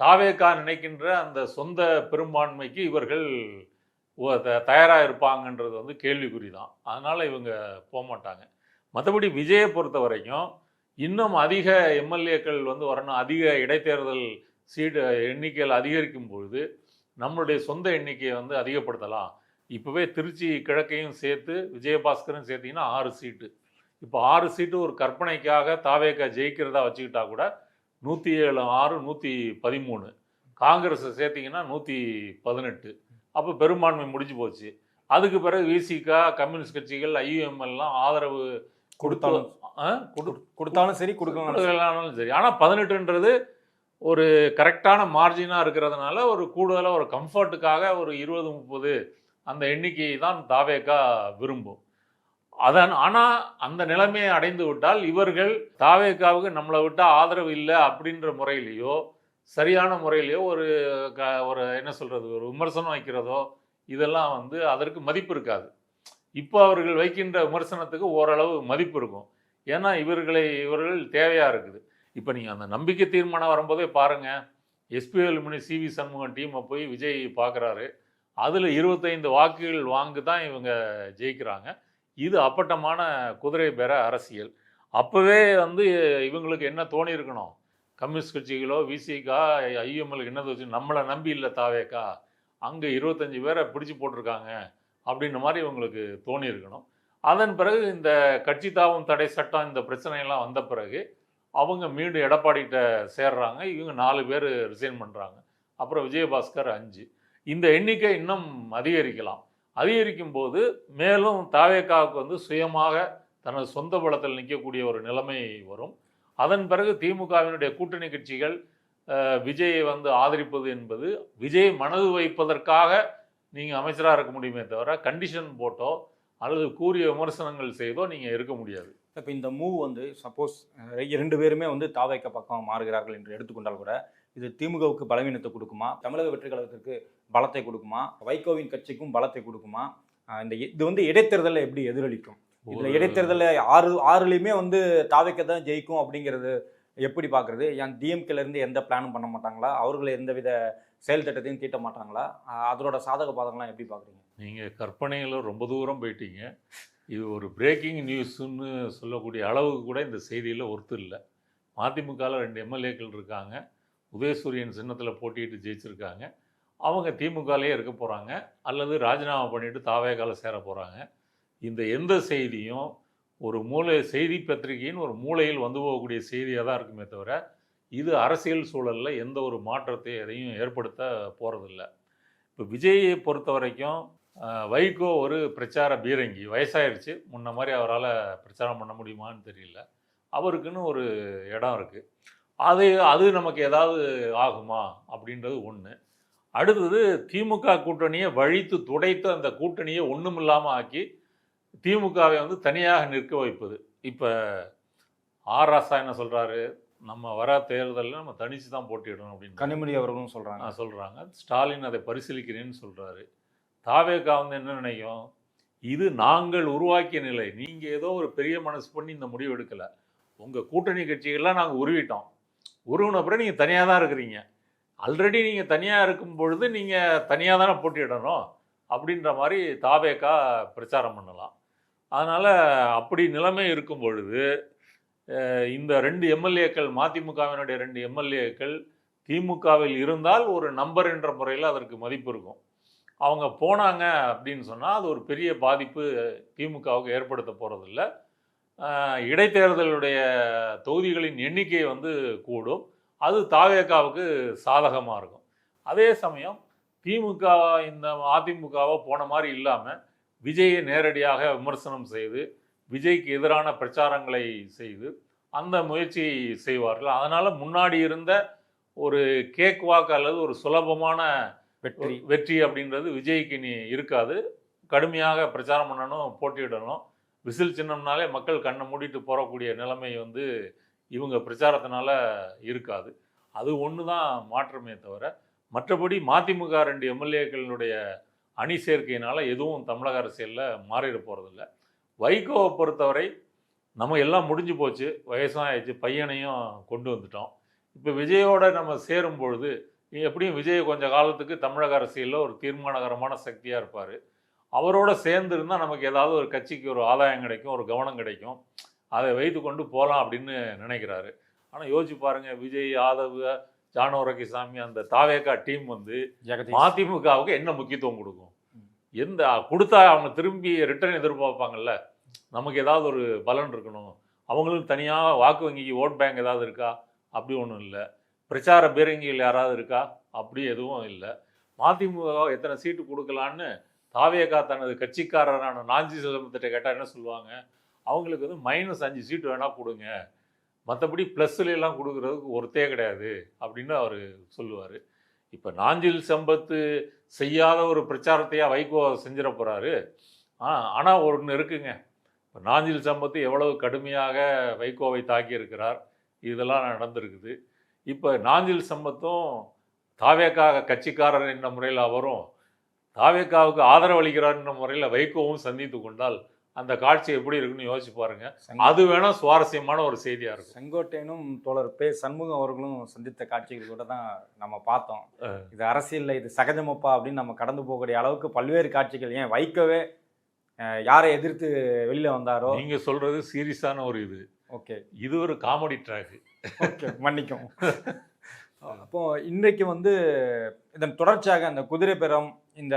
தாவேகா நினைக்கின்ற அந்த சொந்த பெரும்பான்மைக்கு இவர்கள் தயாராக இருப்பாங்கன்றது வந்து கேள்விக்குறி தான். அதனால் இவங்க போக மாட்டாங்க. மற்றபடி விஜயை பொறுத்த வரைக்கும் இன்னும் அதிக எம்எல்ஏக்கள் வந்து வரணும், அதிக இடைத்தேர்தல் சீட்டு எண்ணிக்கைகள் அதிகரிக்கும் பொழுது நம்மளுடைய சொந்த எண்ணிக்கையை வந்து அதிகப்படுத்தலாம். இப்போவே திருச்சி கிழக்கையும் சேர்த்து விஜயபாஸ்கரும் சேர்த்திங்கன்னா 6 சீட்டு. இப்போ 6 சீட்டு ஒரு கற்பனைக்காக தாவேகா ஜெயிக்கிறதா வச்சுக்கிட்டா கூட 107 6 113, காங்கிரஸை சேர்த்திங்கன்னா 118. அப்போ பெரும்பான்மை முடிஞ்சு போச்சு. அதுக்கு பிறகு விசிகா கம்யூனிஸ்ட் கட்சிகள் ஐயுஎம்எல்லாம் ஆதரவு கொடுத்தாலும் சரி கொடுக்கலாம்னாலும் சரி. ஆனால் 18ன்றது ஒரு கரெக்டான மார்ஜினாக இருக்கிறதுனால ஒரு கூடுதலாக ஒரு கம்ஃபர்ட்டுக்காக ஒரு 20-30 அந்த எண்ணிக்கையை தான் தாவேகா விரும்பும். ஆனால் அந்த நிலைமையை அடைந்து விட்டால் இவர்கள் தாவேகாவுக்கு நம்மளை விட்டால் ஆதரவு இல்லை அப்படின்ற முறையிலையோ சரியான முறையிலையோ ஒரு என்ன சொல்கிறது ஒரு விமர்சனம் வைக்கிறதோ இதெல்லாம் வந்து அதற்கு மதிப்பு இருக்காது. இப்போ அவர்கள் வைக்கின்ற விமர்சனத்துக்கு ஓரளவு மதிப்பு இருக்கும். ஏன்னா இவர்கள் தேவையாக இருக்குது. இப்போ நீங்கள் அந்த நம்பிக்கை தீர்மானம் வரும்போதே பாருங்கள், எஸ்பிஎல் சிவி சண்முகன் டீமை போய் விஜய் பார்க்குறாரு. அதில் 25 வாக்குகள் வாங்கி தான் இவங்க ஜெயிக்கிறாங்க. இது அப்பட்டமான குதிரை பெற அரசியல். அப்போவே வந்து இவங்களுக்கு என்ன தோணி இருக்கணும், கம்யூனிஸ்ட் கட்சிகளோ விசிகா ஐஎம்எல் என்னது வச்சு நம்மளை நம்பி இல்லை தாவேக்கா, அங்கே 25 பேரை பிடிச்சி போட்டிருக்காங்க அப்படின்ற மாதிரி இவங்களுக்கு தோணி இருக்கணும். அதன் பிறகு இந்த கட்சி தாவும் தடை சட்டம் இந்த பிரச்சனையெல்லாம் வந்த பிறகு அவங்க மீண்டும் எடப்பாடிகிட்ட சேர்றாங்க. இவங்க 4 பேர் ரிசைன் பண்ணுறாங்க. அப்புறம் விஜயபாஸ்கர் 5. இந்த எண்ணிக்கை இன்னும் அதிகரிக்கலாம். அதிகரிக்கும் போது மேலும் தாவேகாவுக்கு வந்து சுயமாக தனது சொந்த பலத்தில் நிற்கக்கூடிய ஒரு நிலைமை வரும். அதன் பிறகு திமுகவினுடைய கூட்டணி கட்சிகள் விஜயை வந்து ஆதரிப்பது என்பது விஜய் மனது வைப்பதற்காக நீங்கள் அமைச்சராக இருக்க முடியுமே தவிர கண்டிஷன் போட்டோ அல்லது கூறிய விமர்சனங்கள் செய்தோ நீங்கள் இருக்க முடியாது. இப்போ இந்த மூவ் வந்து சப்போஸ் 2 பேருமே வந்து தாவேகா பக்கம் மாறுகிறார்கள் என்று எடுத்துக்கொண்டால் கூட இது திமுகவுக்கு பலவீனத்தை கொடுக்குமா, தமிழக வெற்றி கழகத்திற்கு பலத்தை கொடுக்குமா, வைகோவின் கட்சிக்கும் பலத்தை கொடுக்குமா? இது வந்து இடைத்தேர்தலில் எப்படி எதிரொலிக்கும்? இதில் இடைத்தேர்தலில் 6லையுமே வந்து தாவேகா தான் ஜெயிக்கும் அப்படிங்கிறது எப்படி பார்க்குறது? ஏன் டிஎம்கேலேருந்து எந்த பிளானும் பண்ண மாட்டாங்களா? அவர்கள் எந்தவித செயல் திட்டத்தையும் தீட்ட மாட்டாங்களா? அதோட சாதக பாதகம்லாம் எப்படி பார்க்குறீங்க? நீங்கள் கற்பனையில் ரொம்ப தூரம் போயிட்டீங்க. இது ஒரு பிரேக்கிங் நியூஸ்ன்னு சொல்லக்கூடிய அளவுக்கு கூட இந்த செய்தியில் ஒருத்தர் இல்லை. மதிமுகவில் 2 எம்எல்ஏக்கள் இருக்காங்க. உதயசூரியன் சின்னத்தில் போட்டிட்டு ஜெயிச்சிருக்காங்க. அவங்க திமுகலேயே இருக்க போகிறாங்க அல்லது ராஜினாமா பண்ணிவிட்டு தாவேகாவில் சேர போகிறாங்க. இந்த எந்த செய்தியும் ஒரு செய்தி பத்திரிகையின் ஒரு மூலையில் வந்து போகக்கூடிய செய்தியாக தான் இருக்குமே தவிர இது அரசியல் சூழலில் எந்த ஒரு மாற்றத்தை எதையும் ஏற்படுத்த போகிறதில்ல. இப்போ விஜயை பொறுத்த வரைக்கும் வைகோ ஒரு பிரச்சார பீரங்கி, வயசாயிருச்சு, முன்ன மாதிரி அவரால் பிரச்சாரம் பண்ண முடியுமான்னு தெரியல. அவருக்குன்னு ஒரு இடம் இருக்குது. அது நமக்கு ஏதாவது ஆகுமா அப்படின்றது ஒன்று. அடுத்தது திமுக கூட்டணியை வழித்து துடைத்து அந்த கூட்டணியை ஒன்றுமில்லாமல் ஆக்கி திமுகவை வந்து தனியாக நிற்க வைப்பது. இப்போ ஆர் ராசா என்ன சொல்கிறாரு, நம்ம வர தேர்தலில் நம்ம தனித்து தான் போட்டியிடணும் அப்படின்னு கனிமொழி அவர்களும் சொல்கிறாங்க. ஸ்டாலின் அதை பரிசீலிக்கிறேன்னு சொல்கிறாரு. தாவேகா வந்து என்ன நினைக்கும், இது நாங்கள் உருவாக்கிய நிலை, நீங்கள் ஏதோ ஒரு பெரிய மனசு பண்ணி இந்த முடிவு எடுக்கலை, உங்கள் கூட்டணி கட்சிகள்லாம் நாங்கள் உருவிட்டோம், உருவின பிறகு நீங்கள் தனியாக தான் இருக்கிறீங்க, ஆல்ரெடி நீங்கள் தனியாக இருக்கும் பொழுது நீங்கள் தனியாக தானே போட்டியிடணும் அப்படின்ற மாதிரி தாவேகா பிரச்சாரம் பண்ணலாம். அதனால் அப்படி நிலைமை இருக்கும் பொழுது இந்த 2 எம்எல்ஏக்கள், மதிமுகவினுடைய 2 எம்எல்ஏக்கள் திமுகவில் இருந்தால் ஒரு நம்பர் என்ற முறையில் அதற்கு மதிப்பு இருக்கும். அவங்க போனாங்க அப்படின்னு சொன்னால் அது ஒரு பெரிய பாதிப்பு திமுகவுக்கு ஏற்படுத்த போகிறதில்ல. இடைத்தேர்தலுடைய தொகுதிகளின் எண்ணிக்கை வந்து கூடும், அது தாவேகாவுக்கு சாதகமாக இருக்கும். அதே சமயம் திமுக இந்த அதிமுகவை போன மாதிரி இல்லாமல் விஜயை நேரடியாக விமர்சனம் செய்து விஜய்க்கு எதிரான பிரச்சாரங்களை செய்து அந்த முயற்சி செய்வார்கள். அதனால் முன்னாடி இருந்த ஒரு கேக் வாக் அல்லது ஒரு சுலபமான வெற்றி அப்படின்றது விஜய்க்கு இனி இருக்காது. கடுமையாக பிரச்சாரம் பண்ணணும், போட்டியிடணும். விசில் சின்னம்னாலே மக்கள் கண்ணை மூடிட்டு போகக்கூடிய நிலைமை வந்து இவங்க பிரச்சாரத்தினால இருக்காது. அது ஒன்று தான் மாற்றமே தவிர, மற்றபடி மதிமுக 2 எம்எல்ஏக்களுடைய அணி சேர்க்கையினால் எதுவும் தமிழக அரசியலில் மாறிட போகிறதில்ல. வைகோவை பொறுத்தவரை நம்ம எல்லாம் முடிஞ்சு போச்சு, வயசும் ஆயிடுச்சு, பையனையும் கொண்டு வந்துட்டோம். இப்போ விஜயோட நம்ம சேரும் பொழுது எப்படியும் விஜய் கொஞ்ச காலத்துக்கு தமிழக அரசியலில் ஒரு தீர்மானகரமான சக்தியாக இருப்பார். அவரோட சேர்ந்து இருந்தால் நமக்கு ஏதாவது ஒரு கட்சிக்கு ஒரு ஆதாயம் கிடைக்கும், ஒரு கவனம் கிடைக்கும், அதை வைத்து கொண்டு போகலாம் அப்படின்னு நினைக்கிறாரு. ஆனால் யோசிச்சு பாருங்கள், விஜய், ஆதவ், ஜானோரகிசாமி அந்த தாவேகா டீம் வந்து மதிமுகவுக்கு என்ன முக்கியத்துவம் கொடுக்கும்? எந்த கொடுத்தா அவங்க திரும்பி ரிட்டர்ன் எதிர்பார்ப்பாங்கல்ல, நமக்கு ஏதாவது ஒரு பலன் இருக்கணும், அவங்களுக்கு தனியாக வாக்கு வங்கிக்கு ஓட் பேங்க் ஏதாவது இருக்கா? அப்படி ஒன்றும் இல்லை. பிரச்சார பீரங்கிகள் யாராவது இருக்கா? அப்படி எதுவும் இல்லை. மதிமுக எத்தனை சீட்டு கொடுக்கலான்னு தாவேகா தனது கட்சிக்காரரான நாஞ்சி செல்வத்திட்ட கேட்டால் என்ன சொல்லுவாங்க, அவங்களுக்கு வந்து -5 சீட்டு வேணால் கொடுங்க, மற்றபடி ப்ளஸ்லாம் கொடுக்குறதுக்கு ஒருத்தே கிடையாது அப்படின்னு அவர் சொல்லுவார். இப்போ நாஞ்சில் சம்பத்து செய்யாத ஒரு பிரச்சாரத்தையாக வைகோ செஞ்சிட போகிறாரு. ஆனால் ஒன்று இருக்குங்க, இப்போ நாஞ்சில் சம்பத்து எவ்வளவு கடுமையாக வைகோவை தாக்கியிருக்கிறார், இதெல்லாம் நடந்திருக்குது. இப்போ நாஞ்சில் சம்பத்தும் தாவேகா கட்சிக்காரர் என்ற முறையில் அவரும் தாவேகாவுக்கு ஆதரவு அளிக்கிறார் என்ற முறையில் வைகோவும் சந்தித்து கொண்டால் அந்த காட்சி எப்படி இருக்குன்னு யோசிச்சு பாருங்க. அது வேணா சுவாரஸ்யமான ஒரு செய்தியா இருக்கும். செங்கோட்டையனும் தோழர் பே சண்முகம் அவர்களும் சந்தித்த காட்சிகள் கூட தான் நம்ம பார்த்தோம். இது அரசியல்ல இது சகஜமப்பா அப்படின்னு நம்ம கடந்து போகக்கூடிய அளவுக்கு பல்வேறு காட்சிகள். ஏன் வைகோவே யாரை எதிர்த்து வெளியில வந்தாரோ. நீங்க சொல்றது சீரியஸான ஒரு இது. ஓகே, இது ஒரு காமெடி ட்ராக். ஓகே, மன்னிக்கும். அப்போ இன்றைக்கு வந்து இதன் தொடர்ச்சியாக அந்த குதிரைபேரம், இந்த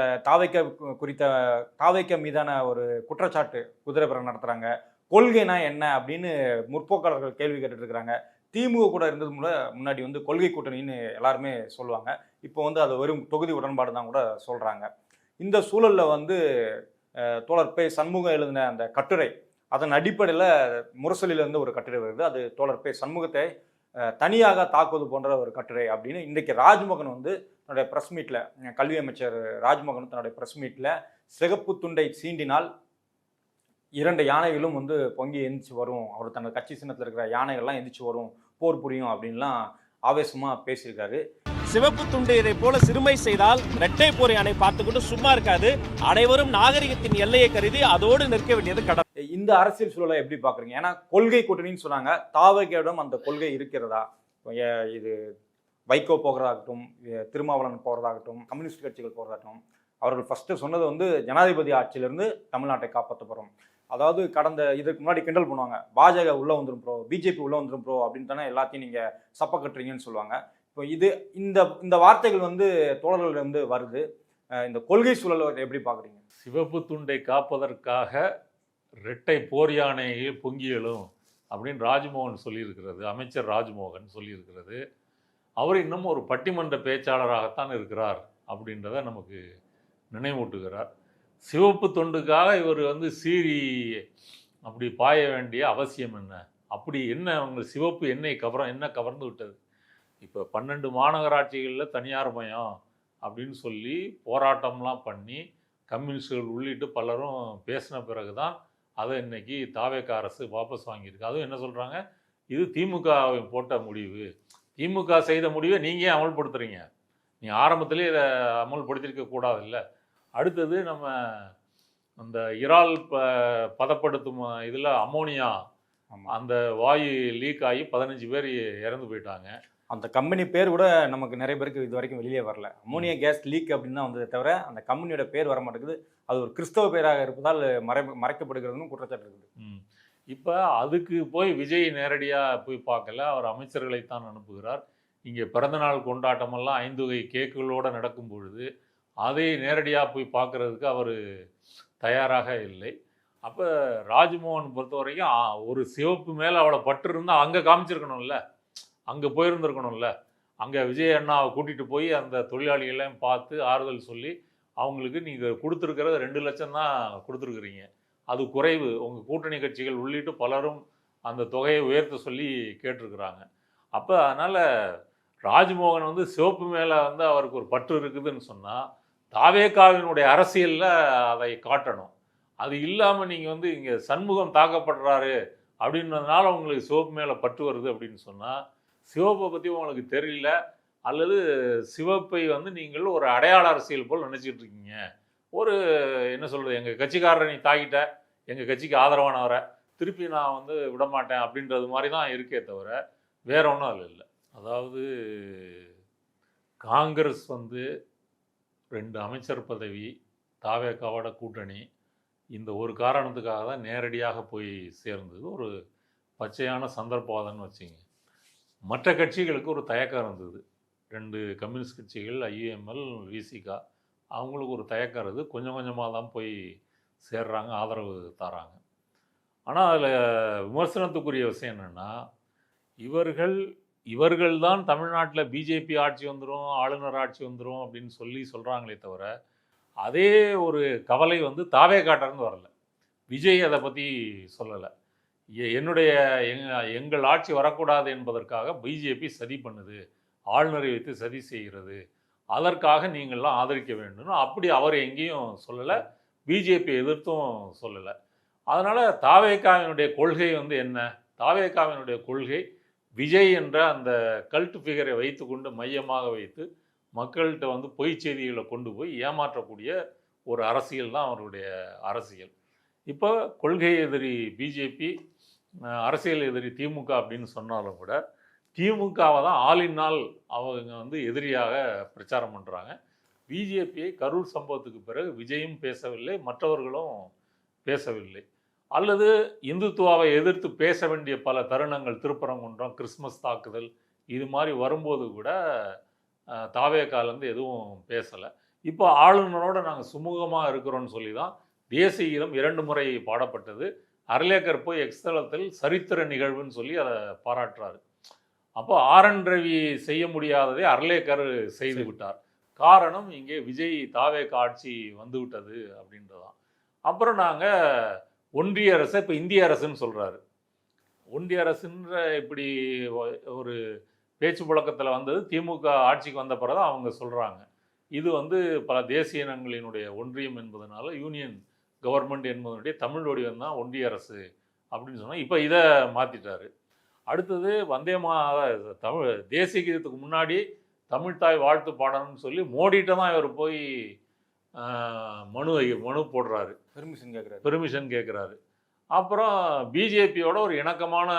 தாவைக்க மீதான ஒரு குற்றச்சாட்டு குதிரைபேரம் நடத்துறாங்க. கொள்கைனா என்ன அப்படின்னு முற்போக்காளர்கள் கேள்வி கேட்டுட்டு இருக்கிறாங்க. திமுக கூட இருந்தது முன்னாடி வந்து கொள்கை கூட்டணின்னு எல்லாருமே சொல்லுவாங்க. இப்போ வந்து அது வெறும் தொகுதி உடன்பாடு தான் கூட சொல்றாங்க. இந்த சூழல்ல வந்து தோழர் பே சண்முகம் எழுதின அந்த கட்டுரை, அதன் அடிப்படையில் முரசொலியிலிருந்து ஒரு கட்டுரை வருது. அது தோழர் பே சண்முகத்தை தனியாக தாக்குவது போன்ற ஒரு கட்டுரை அப்படின்னு இன்றைக்கு ராஜ்மோகன் வந்து தன்னுடைய ப்ரெஸ் மீட்டில், கல்வி அமைச்சர் ராஜ்மோகன் தன்னுடைய ப்ரெஸ் மீட்டில் சிகப்பு துண்டை சீண்டினால் 2 யானைகளும் வந்து பொங்கி எந்திரிச்சு வரும், அவர் தன்னோட கட்சி சின்னத்தில் இருக்கிற யானைகள்லாம் எந்திரிச்சு வரும், போர் புரியும் அப்படின்லாம் ஆவேசமாக பேசியிருக்காரு. சிவப்பு துண்டு இதை போல சிறுமை செய்தால் இரட்டை போர் யானை பார்த்துக்கிட்டு சும்மா இருக்காது, அனைவரும் நாகரிகத்தின் எல்லையை கருதி அதோடு நிற்க வேண்டியது கடமை. இந்த அரசியல் சூழலை எப்படி பாக்குறீங்க? ஏன்னா கொள்கை கூட்டணின்னு சொன்னாங்க, தாவகையிடம் அந்த கொள்கை இருக்கிறதா? இது வைகோ போகிறதாகட்டும், திருமாவளவன் போகிறதாகட்டும், கம்யூனிஸ்ட் கட்சிகள் போகிறதாகட்டும், அவர்கள் ஃபர்ஸ்ட் சொன்னது வந்து ஜனாதிபதி ஆட்சியிலிருந்து தமிழ்நாட்டை காப்பாற்ற போகிறோம். அதாவது கடந்த இதுக்கு முன்னாடி கிண்டல் பண்ணுவாங்க, பாஜக உள்ள வந்துடும் ப்ரோ, பிஜேபி உள்ள வந்துடும் ப்ரோ அப்படின்னு தானே எல்லாத்தையும் நீங்க சப்ப கட்டுறீங்கன்னு சொல்லுவாங்க. இப்போ இந்த வார்த்தைகள் வந்து தோழர்கள் வந்து வருது. இந்த கொள்கை சூழலை எப்படி பாக்குறீங்க? சிவப்பு துண்டை காப்பதற்காக இரட்டை போர் யானையை பொங்கியலும் அப்படின்னு ராஜ்மோகன் சொல்லியிருக்கிறது, அமைச்சர் ராஜ்மோகன் சொல்லியிருக்கிறது. அவர் இன்னும் ஒரு பட்டிமன்ற பேச்சாளராகத்தான் இருக்கிறார் அப்படின்றத நமக்கு நினைவூட்டுகிறார். சிவப்பு தொண்டுக்காக இவர் வந்து சீறி அப்படி பாய வேண்டிய அவசியம் என்ன அப்படி என்ன அவங்க சிவப்பு என்ன கவர்ந்து விட்டது? இப்போ 12 மாநகராட்சிகளில் தனியார் மயம் அப்படின்னு சொல்லி போராட்டம்லாம் பண்ணி கம்யூனிஸ்டுகள் உள்ளிட்டு பலரும் பேசின பிறகு தான் அதை இன்னைக்கு தாவேக அரசு வாபஸ் வாங்கியிருக்கு. அதுவும் என்ன சொல்கிறாங்க, இது திமுக போட்ட முடிவு, திமுக செய்த முடிவை நீங்கள் ஏன் அமல்படுத்துறீங்க, நீங்கள் ஆரம்பத்திலே இதை அமல்படுத்தியிருக்க கூடாதுல்ல. அடுத்தது நம்ம அந்த இறால் பதப்படுத்தும் இதில் அமோனியா அந்த வாயு லீக் ஆகி 15 பேர் இறந்து போயிட்டாங்க. அந்த கம்பெனி பேர் கூட நமக்கு நிறைய பேருக்கு இது வரைக்கும் வெளியே வரல. அமோனியா கேஸ் லீக் அப்படின்னு தான் வந்ததை தவிர அந்த கம்பெனியோட பேர் வர மாட்டேங்குது. அது ஒரு கிறிஸ்தவ பேராக இருப்பதால் மறைக்கப்படுகிறதுன்னு குற்றச்சாட்டு இருக்குது. இப்போ அதுக்கு போய் விஜய் நேரடியாக போய் பார்க்கல, அவர் அமைச்சர்களைத்தான் அனுப்புகிறார். இங்கே பிறந்தநாள் கொண்டாட்டமெல்லாம் 5 வகை கேக்குகளோடு நடக்கும் பொழுது அதை நேரடியாக போய் பார்க்குறதுக்கு அவர் தயாராக இல்லை. அப்போ ராஜ்மோகன் பொறுத்த வரைக்கும் ஒரு சிவப்பு மேலே அவளை பற்று இருந்தால் அங்கே காமிச்சிருக்கணும்ல, அங்கே போயிருந்துருக்கணும்ல. அங்கே விஜய் அண்ணாவை கூட்டிகிட்டு போய் அந்த தொழிலாளிகளையும் பார்த்து ஆறுதல் சொல்லி அவங்களுக்கு நீங்கள் கொடுத்துருக்கிறது 2 லட்சம் தான் கொடுத்துருக்குறீங்க, அது குறைவு, உங்கள் கூட்டணி கட்சிகள் உள்ளிட்டு பலரும் அந்த தொகையை உயர்த்த சொல்லி கேட்டிருக்கிறாங்க. அப்போ அதனால் ராஜ்மோகன் வந்து சிவப்பு மேலே வந்து அவருக்கு ஒரு பற்று இருக்குதுன்னு சொன்னால் தாவேகாவினுடைய அரசியலில் அதை காட்டணும். அது இல்லாமல் நீங்கள் வந்து இங்கே சண்முகம் தாக்கப்படுறாரு அப்படின்றதுனால உங்களுக்கு சிவப்பு மேலே பற்று வருது அப்படின்னு சொன்னால் சிவப்பை பற்றி உங்களுக்கு தெரியல, அல்லது சிவப்பை வந்து நீங்கள் ஒரு அடையாள அரசியல் போல் நினச்சிக்கிட்டு இருக்கீங்க. ஒரு என்ன சொல்கிறது, எங்கள் கட்சிக்காரரை நீ தாக்கிட்ட, எங்கள் கட்சிக்கு ஆதரவானவரை திருப்பி நான் வந்து விடமாட்டேன் அப்படின்றது மாதிரி தான் இருக்கே தவிர வேற ஒன்றும் அதில் இல்லை. அதாவது காங்கிரஸ் வந்து 2 அமைச்சர் பதவி, தாவேகாவோட கூட்டணி, இந்த ஒரு காரணத்துக்காக தான் நேரடியாக போய் சேர்ந்தது. ஒரு பச்சையான சந்தர்ப்பவாதம்னு வச்சுங்க. மற்ற கட்சிகளுக்கு ஒரு தயக்கம் இருந்தது. 2 கம்யூனிஸ்ட் கட்சிகள், ஐயுஎம்எல், விசிகா, அவங்களுக்கு ஒரு தயக்கம் இருக்குது. கொஞ்சம் கொஞ்சமாக தான் போய் சேர்றாங்க, ஆதரவு தராங்க. ஆனால் அதில் விமர்சனத்துக்குரிய விஷயம் என்னென்னா, இவர்கள் தான் தமிழ்நாட்டில் பிஜேபி ஆட்சி வந்துடும், ஆளுநர் ஆட்சி வந்துடும் அப்படின்னு சொல்கிறாங்களே தவிர அதே ஒரு கவலை வந்து தாவேகாட்டிலிருந்து வரல. விஜய் அதை பற்றி சொல்லலை. எங்கள் ஆட்சி வரக்கூடாது என்பதற்காக பிஜேபி சதி பண்ணுது, ஆளுநரை வைத்து சதி செய்கிறது, அதற்காக நீங்கள்லாம் ஆதரிக்க வேண்டும் அப்படி அவர் எங்கேயும் சொல்லலை, பிஜேபி எதிர்த்தும் சொல்லலை. அதனால் தாவேகாவினுடைய கொள்கை வந்து என்ன, தாவேகாவினுடைய கொள்கை விஜய் என்ற அந்த கல்ட் ஃபிகரை வைத்து கொண்டு மையமாக வைத்து மக்கள்கிட்ட வந்து பொய் செய்திகளை கொண்டு போய் ஏமாற்றக்கூடிய ஒரு அரசியல் தான் அவருடைய அரசியல். இப்போ கொள்கை எதிரி பிஜேபி, அரசியல் எதிரி திமுக அப்படின்னு சொன்னாலும் கூட திமுகவை தான் ஆளினால் அவங்க வந்து எதிரியாக பிரச்சாரம் பண்ணுறாங்க. பிஜேபியை கரூர் சம்பவத்துக்கு பிறகு விஜயும் பேசவில்லை, மற்றவர்களும் பேசவில்லை. அல்லது இந்துத்துவாவை எதிர்த்து பேச வேண்டிய பல தருணங்கள், திருப்பரங்குன்றம், கிறிஸ்மஸ் தாக்குதல், இது மாதிரி வரும்போது கூட தாவேகாலேருந்து எதுவும் பேசலை. இப்போ ஆளுநரோடு நாங்கள் சுமூகமாக இருக்கிறோன்னு சொல்லி தான் தேசிய கீதம் 2 முறை பாடப்பட்டது. அர்லேக்கர் போய் எக்ஸ்தலத்தில் சரித்திர நிகழ்வுன்னு சொல்லி அதை பாராட்டுறாரு. அப்போ ஆர்என் ரவி செய்ய முடியாததை அர்லேக்கர் செய்து விட்டார். காரணம், இங்கே விஜய் தாவேகா ஆட்சி வந்து விட்டது அப்படின்றதான். அப்புறம் நாங்கள் ஒன்றிய அரசை இப்போ இந்திய அரசுன்னு சொல்கிறாரு. ஒன்றிய அரசுன்ற இப்படி ஒரு பேச்சு புழக்கத்தில் வந்தது திமுக ஆட்சிக்கு வந்த பிறகு தான் அவங்க சொல்கிறாங்க. இது வந்து பல தேசிய இனங்களினுடைய ஒன்றியம் என்பதனால யூனியன் கவர்மெண்ட் என்பதனுடைய தமிழ் வடிவம் தான் ஒன்றிய அரசு அப்படின்னு சொன்னால் இப்போ இதை மாற்றிட்டாரு. அடுத்தது தமிழ் தேசிய கீதத்துக்கு முன்னாடி தமிழ்தாய் வாழ்த்து பாடணும்னு சொல்லி மோடிகிட்ட தான் இவர் போய் மனு போடுறாரு, பெர்மிஷன் கேட்குறாரு. அப்புறம் பிஜேபியோட ஒரு இணக்கமான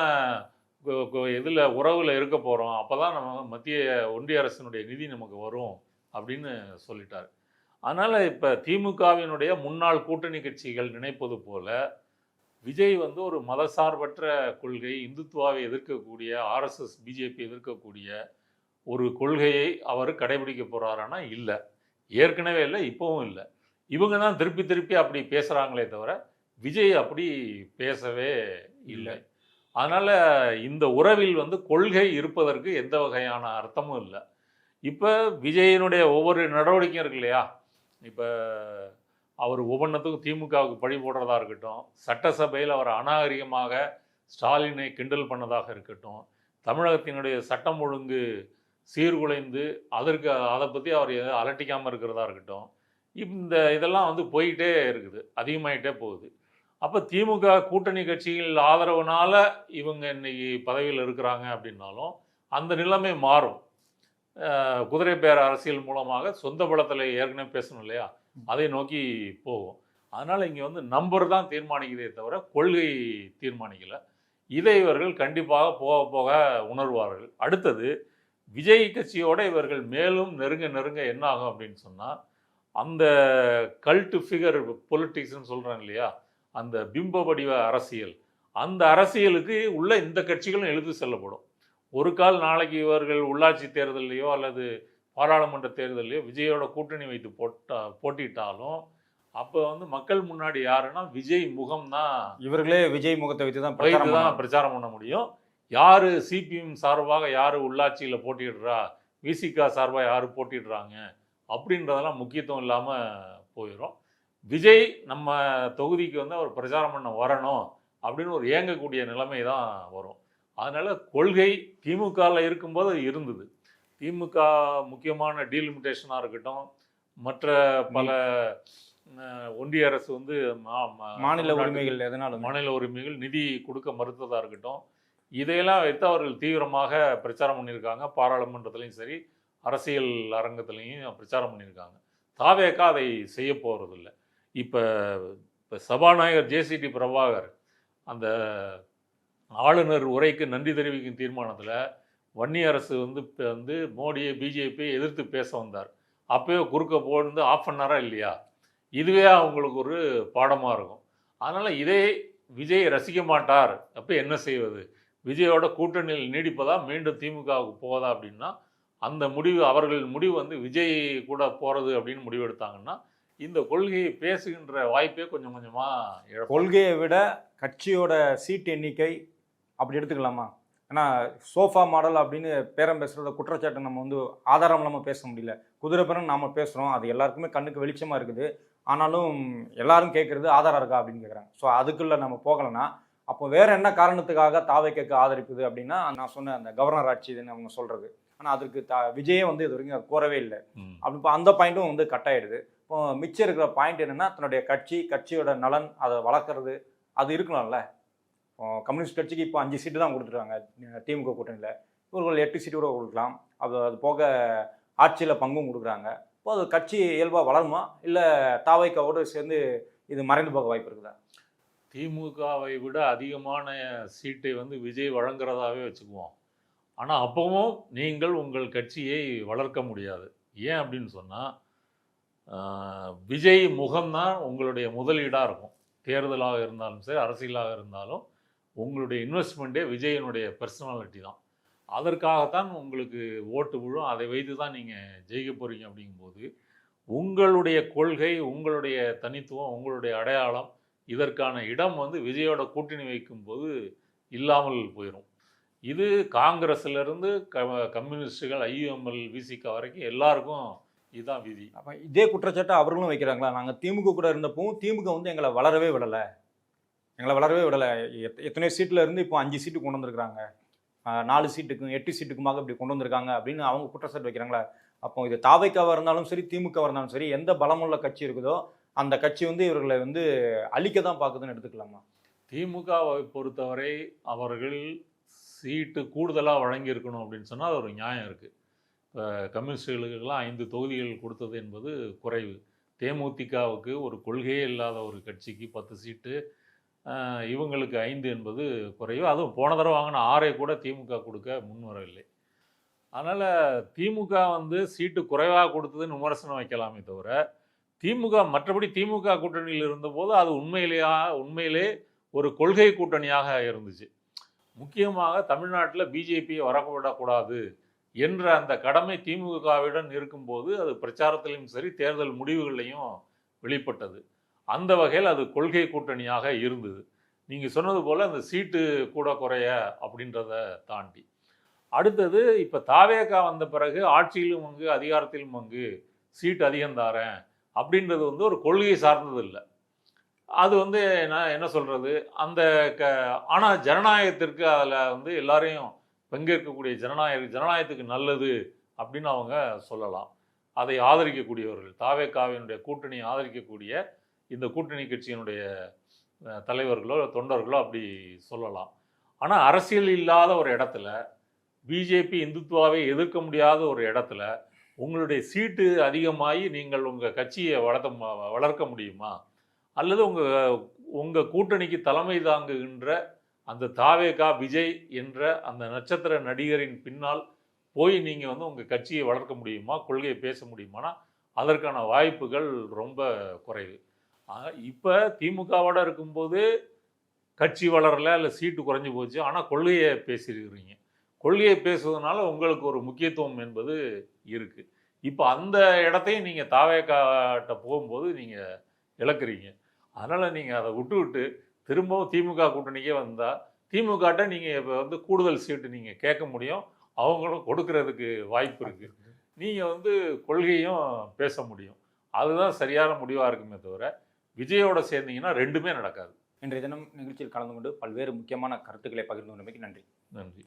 இதில் உறவில் இருக்க போகிறோம், அப்போ தான் நம்ம மத்திய ஒன்றிய அரசினுடைய நிதி நமக்கு வரும் அப்படின்னு சொல்லிட்டார். அதனால் இப்போ திமுகவினுடைய முன்னாள் கூட்டணி கட்சிகள் நினைப்பது போல விஜய் வந்து ஒரு மதசார்பற்ற கொள்கை, இந்துத்துவாவை எதிர்க்கக்கூடிய, ஆர்எஸ்எஸ் பிஜேபி எதிர்க்கக்கூடிய ஒரு கொள்கையை அவர் கடைபிடிக்க போகிறாரானா இல்லை, ஏற்கனவே இல்லை, இப்போவும் இல்லை. இவங்க தான் திருப்பி திருப்பி அப்படி பேசுகிறாங்களே தவிர விஜய் அப்படி பேசவே இல்லை. அதனால் இந்த உறவில் வந்து கொள்கை இருப்பதற்கு எந்த வகையான அர்த்தமும் இல்லை. இப்போ விஜயினுடைய ஒவ்வொரு நடவடிக்கையும் இருக்கு இல்லையா, இப்போ அவர் ஒவ்வொன்றத்துக்கும் திமுகவுக்கு பழி போடுறதா இருக்கட்டும், சட்டசபையில் அவர் அநாகரிகமாக ஸ்டாலினை கிண்டல் பண்ணதாக இருக்கட்டும், தமிழகத்தினுடைய சட்டம் ஒழுங்கு சீர்குலைந்து அதை பற்றி அவர் அலட்டிக்காமல் இருக்கிறதா இருக்கட்டும், இதெல்லாம் வந்து போயிட்டே இருக்குது, அதிகமாயிட்டே போகுது. அப்போ திமுக கூட்டணி கட்சிகள் ஆதரவுனால இவங்க இன்னைக்கு பதவியில் இருக்கிறாங்க அப்படின்னாலும் அந்த நிலைமை மாறும். குதிரை பேர அரசியல் மூலமாக சொந்த பலத்தில் ஏற்கனவே பேசணும் இல்லையா, அதை நோக்கி போகும். அதனால் இங்கே வந்து நம்பர் தான் தீர்மானிக்கிறதே தவிர கொள்கை தீர்மானிக்கலை. இதை இவர்கள் கண்டிப்பாக போக போக உணர்வார்கள். அடுத்தது விஜய் கட்சியோடு இவர்கள் மேலும் நெருங்க என்ன ஆகும் அப்படின்னு சொன்னால், அந்த கல்ட்டு ஃபிகர் பொலிட்டிக்ஸ்ன்னு சொல்கிறாங்க இல்லையா, அந்த பிம்ப வடிவ அரசியல், அந்த அரசியலுக்கு உள்ள இந்த கட்சிகளும் இழுத்து செல்லப்படும். ஒரு கால் நாளைக்கு இவர்கள் உள்ளாட்சி தேர்தலையோ அல்லது பாராளுமன்ற தேர்தலையோ விஜயோட கூட்டணி வைத்து போட்டிட்டாலும் அப்போ வந்து மக்கள் முன்னாடி யாருன்னா விஜய் முகம் தான், இவர்களே விஜய் முகத்தை வைத்து தான் பிரச்சாரம் பண்ண முடியும். யார் சிபிஎம் சார்பாக யார் உள்ளாட்சியில் போட்டிடுறா, விசிகா சார்பாக யார் போட்டிடுறாங்க அப்படின்றதெல்லாம் முக்கியத்துவம் இல்லாமல் போயிடும். விஜய் நம்ம தொகுதிக்கு வந்து அவர் பிரச்சாரம் பண்ண வரணும் அப்படின்னு ஒரு ஏங்கக்கூடிய நிலைமை தான் வரும். அதனால் கொள்கை திமுகவில் இருக்கும்போது அது இருந்தது. திமுக முக்கியமான டீலிமிட்டேஷனாக இருக்கட்டும், மற்ற பல ஒன்றிய அரசு வந்து மாநில உரிமைகள் எதனாலும் மாநில உரிமைகள் நிதி கொடுக்க மறுத்ததாக இருக்கட்டும், இதையெல்லாம் வைத்து அவர்கள் தீவிரமாக பிரச்சாரம் பண்ணியிருக்காங்க. பாராளுமன்றத்துலேயும் சரி, அரசியல் அரங்கத்துலேயும் பிரச்சாரம் பண்ணியிருக்காங்க. தாவேகா அதை செய்ய போகிறதில்ல. இப்போ சபாநாயகர் ஜேசிடி பிரபாகர் அந்த ஆளுநர் உரைக்கு நன்றி தெரிவிக்கும் தீர்மானத்தில் வன்னி அரசு வந்து மோடியை பிஜேபியை எதிர்த்து பேச வந்தார். அப்போயே குறுக்க போட்டு ஆஃப் பண்ணாரா இல்லையா? இதுவே அவங்களுக்கு ஒரு பாடமாக இருக்கும். அதனால் இதே விஜய் ரசிக்க மாட்டார். அப்போ என்ன செய்வது? விஜயோட கூட்டணியில் நீடிப்பதா, மீண்டும் திமுகவுக்கு போவதா அப்படின்னா அந்த முடிவு, அவர்கள் முடிவு வந்து விஜய் கூட போகிறது அப்படின்னு முடிவு எடுத்தாங்கன்னா இந்த கொள்கையை பேசுகின்ற வாய்ப்பே கொஞ்சம் கொஞ்சமாக கொள்கையை விட கட்சியோட சீட் எண்ணிக்கை அப்படி எடுத்துக்கலாமா? ஏன்னா சோஃபா மாடல் அப்படின்னு பேரம் பேசுகிறத குற்றச்சாட்டை நம்ம வந்து ஆதாரம் இல்லாமல் பேச முடியல. குதிரை பேரம் நாம் பேசுகிறோம், அது எல்லாருக்குமே கண்ணுக்கு வெளிச்சமாக இருக்குது. ஆனாலும் எல்லாரும் கேட்குறது ஆதாரம் இருக்கா அப்படின்னு கேட்குறாங்க. ஸோ அதுக்குள்ளே நம்ம போகலைன்னா அப்போ வேறு என்ன காரணத்துக்காக தாவேக்காக்கு ஆதரிப்புது அப்படின்னா, நான் சொன்ன அந்த கவர்னர் ஆட்சி இதுன்னு அவங்க சொல்கிறது. ஆனால் அதற்கு விஜயே வந்து இது வரைக்கும் கோரவே இல்லை. அப்படி இப்போ அந்த பாயிண்ட்டும் வந்து கட் ஆகிடுது. இப்போ மிச்சம் இருக்கிற பாயிண்ட் என்னென்னா, தன்னுடைய கட்சியோட நலன் அதை வளர்க்குறது அது இருக்கணும்ல. கம்யூனிஸ்ட் கட்சிக்கு இப்போ 5 சீட்டு தான் கொடுத்துருக்காங்க திமுக கூட்டணியில். இவர்கள் 8 சீட்டு கூட கொடுக்கலாம். அது போக ஆட்சியில் பங்கும் கொடுக்குறாங்க. இப்போ அது கட்சி இயல்பாக வளருமா, இல்லை தாவேக்காவோடு சேர்ந்து இது மறைந்து போக வாய்ப்பு இருக்குதா? திமுகவை விட அதிகமான சீட்டை வந்து விஜய் வழங்குறதாவே வச்சுக்குவோம். ஆனால் அப்பவும் நீங்கள் உங்கள் கட்சியை வளர்க்க முடியாது. ஏன் அப்படின்னு சொன்னால், விஜய் முகம்தான் உங்களுடைய முதலீடாக இருக்கும். தேர்தலாக இருந்தாலும் சரி, அரசியலாக இருந்தாலும் உங்களுடைய இன்வெஸ்ட்மெண்ட்டே விஜயனுடைய பர்சனாலிட்டி தான். அதற்காகத்தான் உங்களுக்கு ஓட்டு விழும். அதை வைத்து தான் நீங்கள் ஜெயிக்க போகிறீங்க. அப்படிங்கும்போது உங்களுடைய கொள்கை, உங்களுடைய தனித்துவம், உங்களுடைய அடையாளம், இதற்கான இடம் வந்து விஜயோட கூட்டணி வைக்கும்போது இல்லாமல் போயிடும். இது காங்கிரஸ்லேருந்து கம்யூனிஸ்டுகள், ஐயுஎம்எல், விசிகா வரைக்கும் எல்லாருக்கும் இதுதான் விதி. அப்போ இதே குற்றச்சாட்டை அவர்களும் வைக்கிறாங்களா? நாங்கள் திமுக கூட இருந்தப்பவும் திமுக வந்து எங்களை வளரவே விடலை. எத்தனை சீட்டில் இருந்து இப்போ 5 சீட்டு கொண்டு வந்திருக்கிறாங்க, 4 சீட்டுக்கும் 8 சீட்டுக்குமாக இப்படி கொண்டு வந்திருக்காங்க அப்படின்னு அவங்க குற்றச்சாட்டு வைக்கிறாங்களா? அப்போ இது தாவேக்காவாக இருந்தாலும் சரி, திமுகவாக இருந்தாலும் சரி, எந்த பலமுள்ள கட்சி இருக்குதோ அந்த கட்சி வந்து இவர்களை வந்து அழிக்க தான் பார்க்குதுன்னு எடுத்துக்கலாமா? திமுகவை பொறுத்தவரை அவர்கள் சீட்டு கூடுதலாக வழங்கியிருக்கணும் அப்படின்னு சொன்னால் அது ஒரு நியாயம் இருக்குது. இப்போ கம்யூனிஸ்டுகளுக்கெல்லாம் 5 தொகுதிகள் கொடுத்தது என்பது குறைவு. தேமுதிகவுக்கு ஒரு கொள்கையே இல்லாத ஒரு கட்சிக்கு 10 சீட்டு, இவங்களுக்கு 5 என்பது குறைவு. அதுவும் போன தடவை வாங்கின 6 கூட திமுக கொடுக்க முன் வரவில்லை. அதனால் திமுக வந்து சீட்டு குறைவாக கொடுத்ததுன்னு விமர்சனம் வைக்கலாமே தவிர, மற்றபடி திமுக கூட்டணியில் இருந்தபோது அது உண்மையிலே ஒரு கொள்கை கூட்டணியாக இருந்துச்சு. முக்கியமாக தமிழ்நாட்டில் பிஜேபியை வரவிடக்கூடாது என்ற அந்த கடமை திமுகவிடம் இருக்கும்போது அது பிரச்சாரத்திலையும் சரி, தேர்தல் முடிவுகள்லையும் வெளிப்பட்டது. அந்த வகையில் அது கொள்கை கூட்டணியாக இருந்தது. நீங்கள் சொன்னது போல் அந்த சீட்டு கூட குறைய அப்படின்றத தாண்டி அடுத்தது இப்போ தாவேகா வந்த பிறகு ஆட்சியிலும் பங்கு, அதிகாரத்திலும் பங்கு, சீட்டு அதிகம் தாரேன் அப்படின்றது வந்து ஒரு கொள்கை சார்ந்தது இல்லை. அது வந்து நான் என்ன சொல்கிறது, அந்த ஆனால் ஜனநாயகத்திற்கு அதில் வந்து எல்லாரையும் பங்கேற்கக்கூடிய ஜனநாயகத்துக்கு நல்லது அப்படின்னு அவங்க சொல்லலாம். அதை ஆதரிக்கக்கூடியவர்கள், தாவேகாவினுடைய கூட்டணியை ஆதரிக்கக்கூடிய இந்த கூட்டணி கட்சியினுடைய தலைவர்களோ தொண்டர்களோ அப்படி சொல்லலாம். ஆனால் அரசியல் இல்லாத ஒரு இடத்துல, பிஜேபி இந்துத்துவாவை எதிர்க்க முடியாத ஒரு இடத்துல உங்களுடைய சீட்டு அதிகமாகி நீங்கள் உங்கள் கட்சியை வளர்க்க முடியுமா? அல்லது உங்கள் கூட்டணிக்கு தலைமை தாங்குகின்ற அந்த தாவேகா விஜய் என்ற அந்த நட்சத்திர நடிகரின் பின்னால் போய் நீங்கள் வந்து உங்கள் கட்சியை வளர்க்க முடியுமா, கொள்கையை பேச முடியுமானா அதற்கான வாய்ப்புகள் ரொம்ப குறைவு. இப்போ திமுகவோட இருக்கும்போது கட்சி வளரல, இல்லை சீட்டு குறைஞ்சி போச்சு, ஆனால் கொள்கையை பேசியிருக்கிறீங்க. கொள்கையை பேசுவதனால உங்களுக்கு ஒரு முக்கியத்துவம் என்பது இருக்குது. இப்போ அந்த இடத்தையும் நீங்கள் தாவேகாட்ட போகும்போது நீங்கள் இழக்கிறீங்க. அதனால் நீங்கள் அதை விட்டு திரும்பவும் திமுக கூட்டணிக்கே வந்தால் திமுகட்ட நீங்கள் இப்போ வந்து கூடுதல் சீட்டு நீங்கள் கேட்க முடியும், அவங்களும் கொடுக்கறதுக்கு வாய்ப்பு இருக்குது. நீங்கள் வந்து கொள்கையும் பேச முடியும். அதுதான் சரியான முடிவாக இருக்குமே தவிர விஜயோட சேர்ந்தீங்கன்னா ரெண்டுமே நடக்காது. இன்றைய தினம் நிகழ்ச்சியில் கலந்து கொண்டு பல்வேறு முக்கியமான கருத்துக்களை பகிர்ந்து கொண்டமைக்கு நன்றி. நன்றி.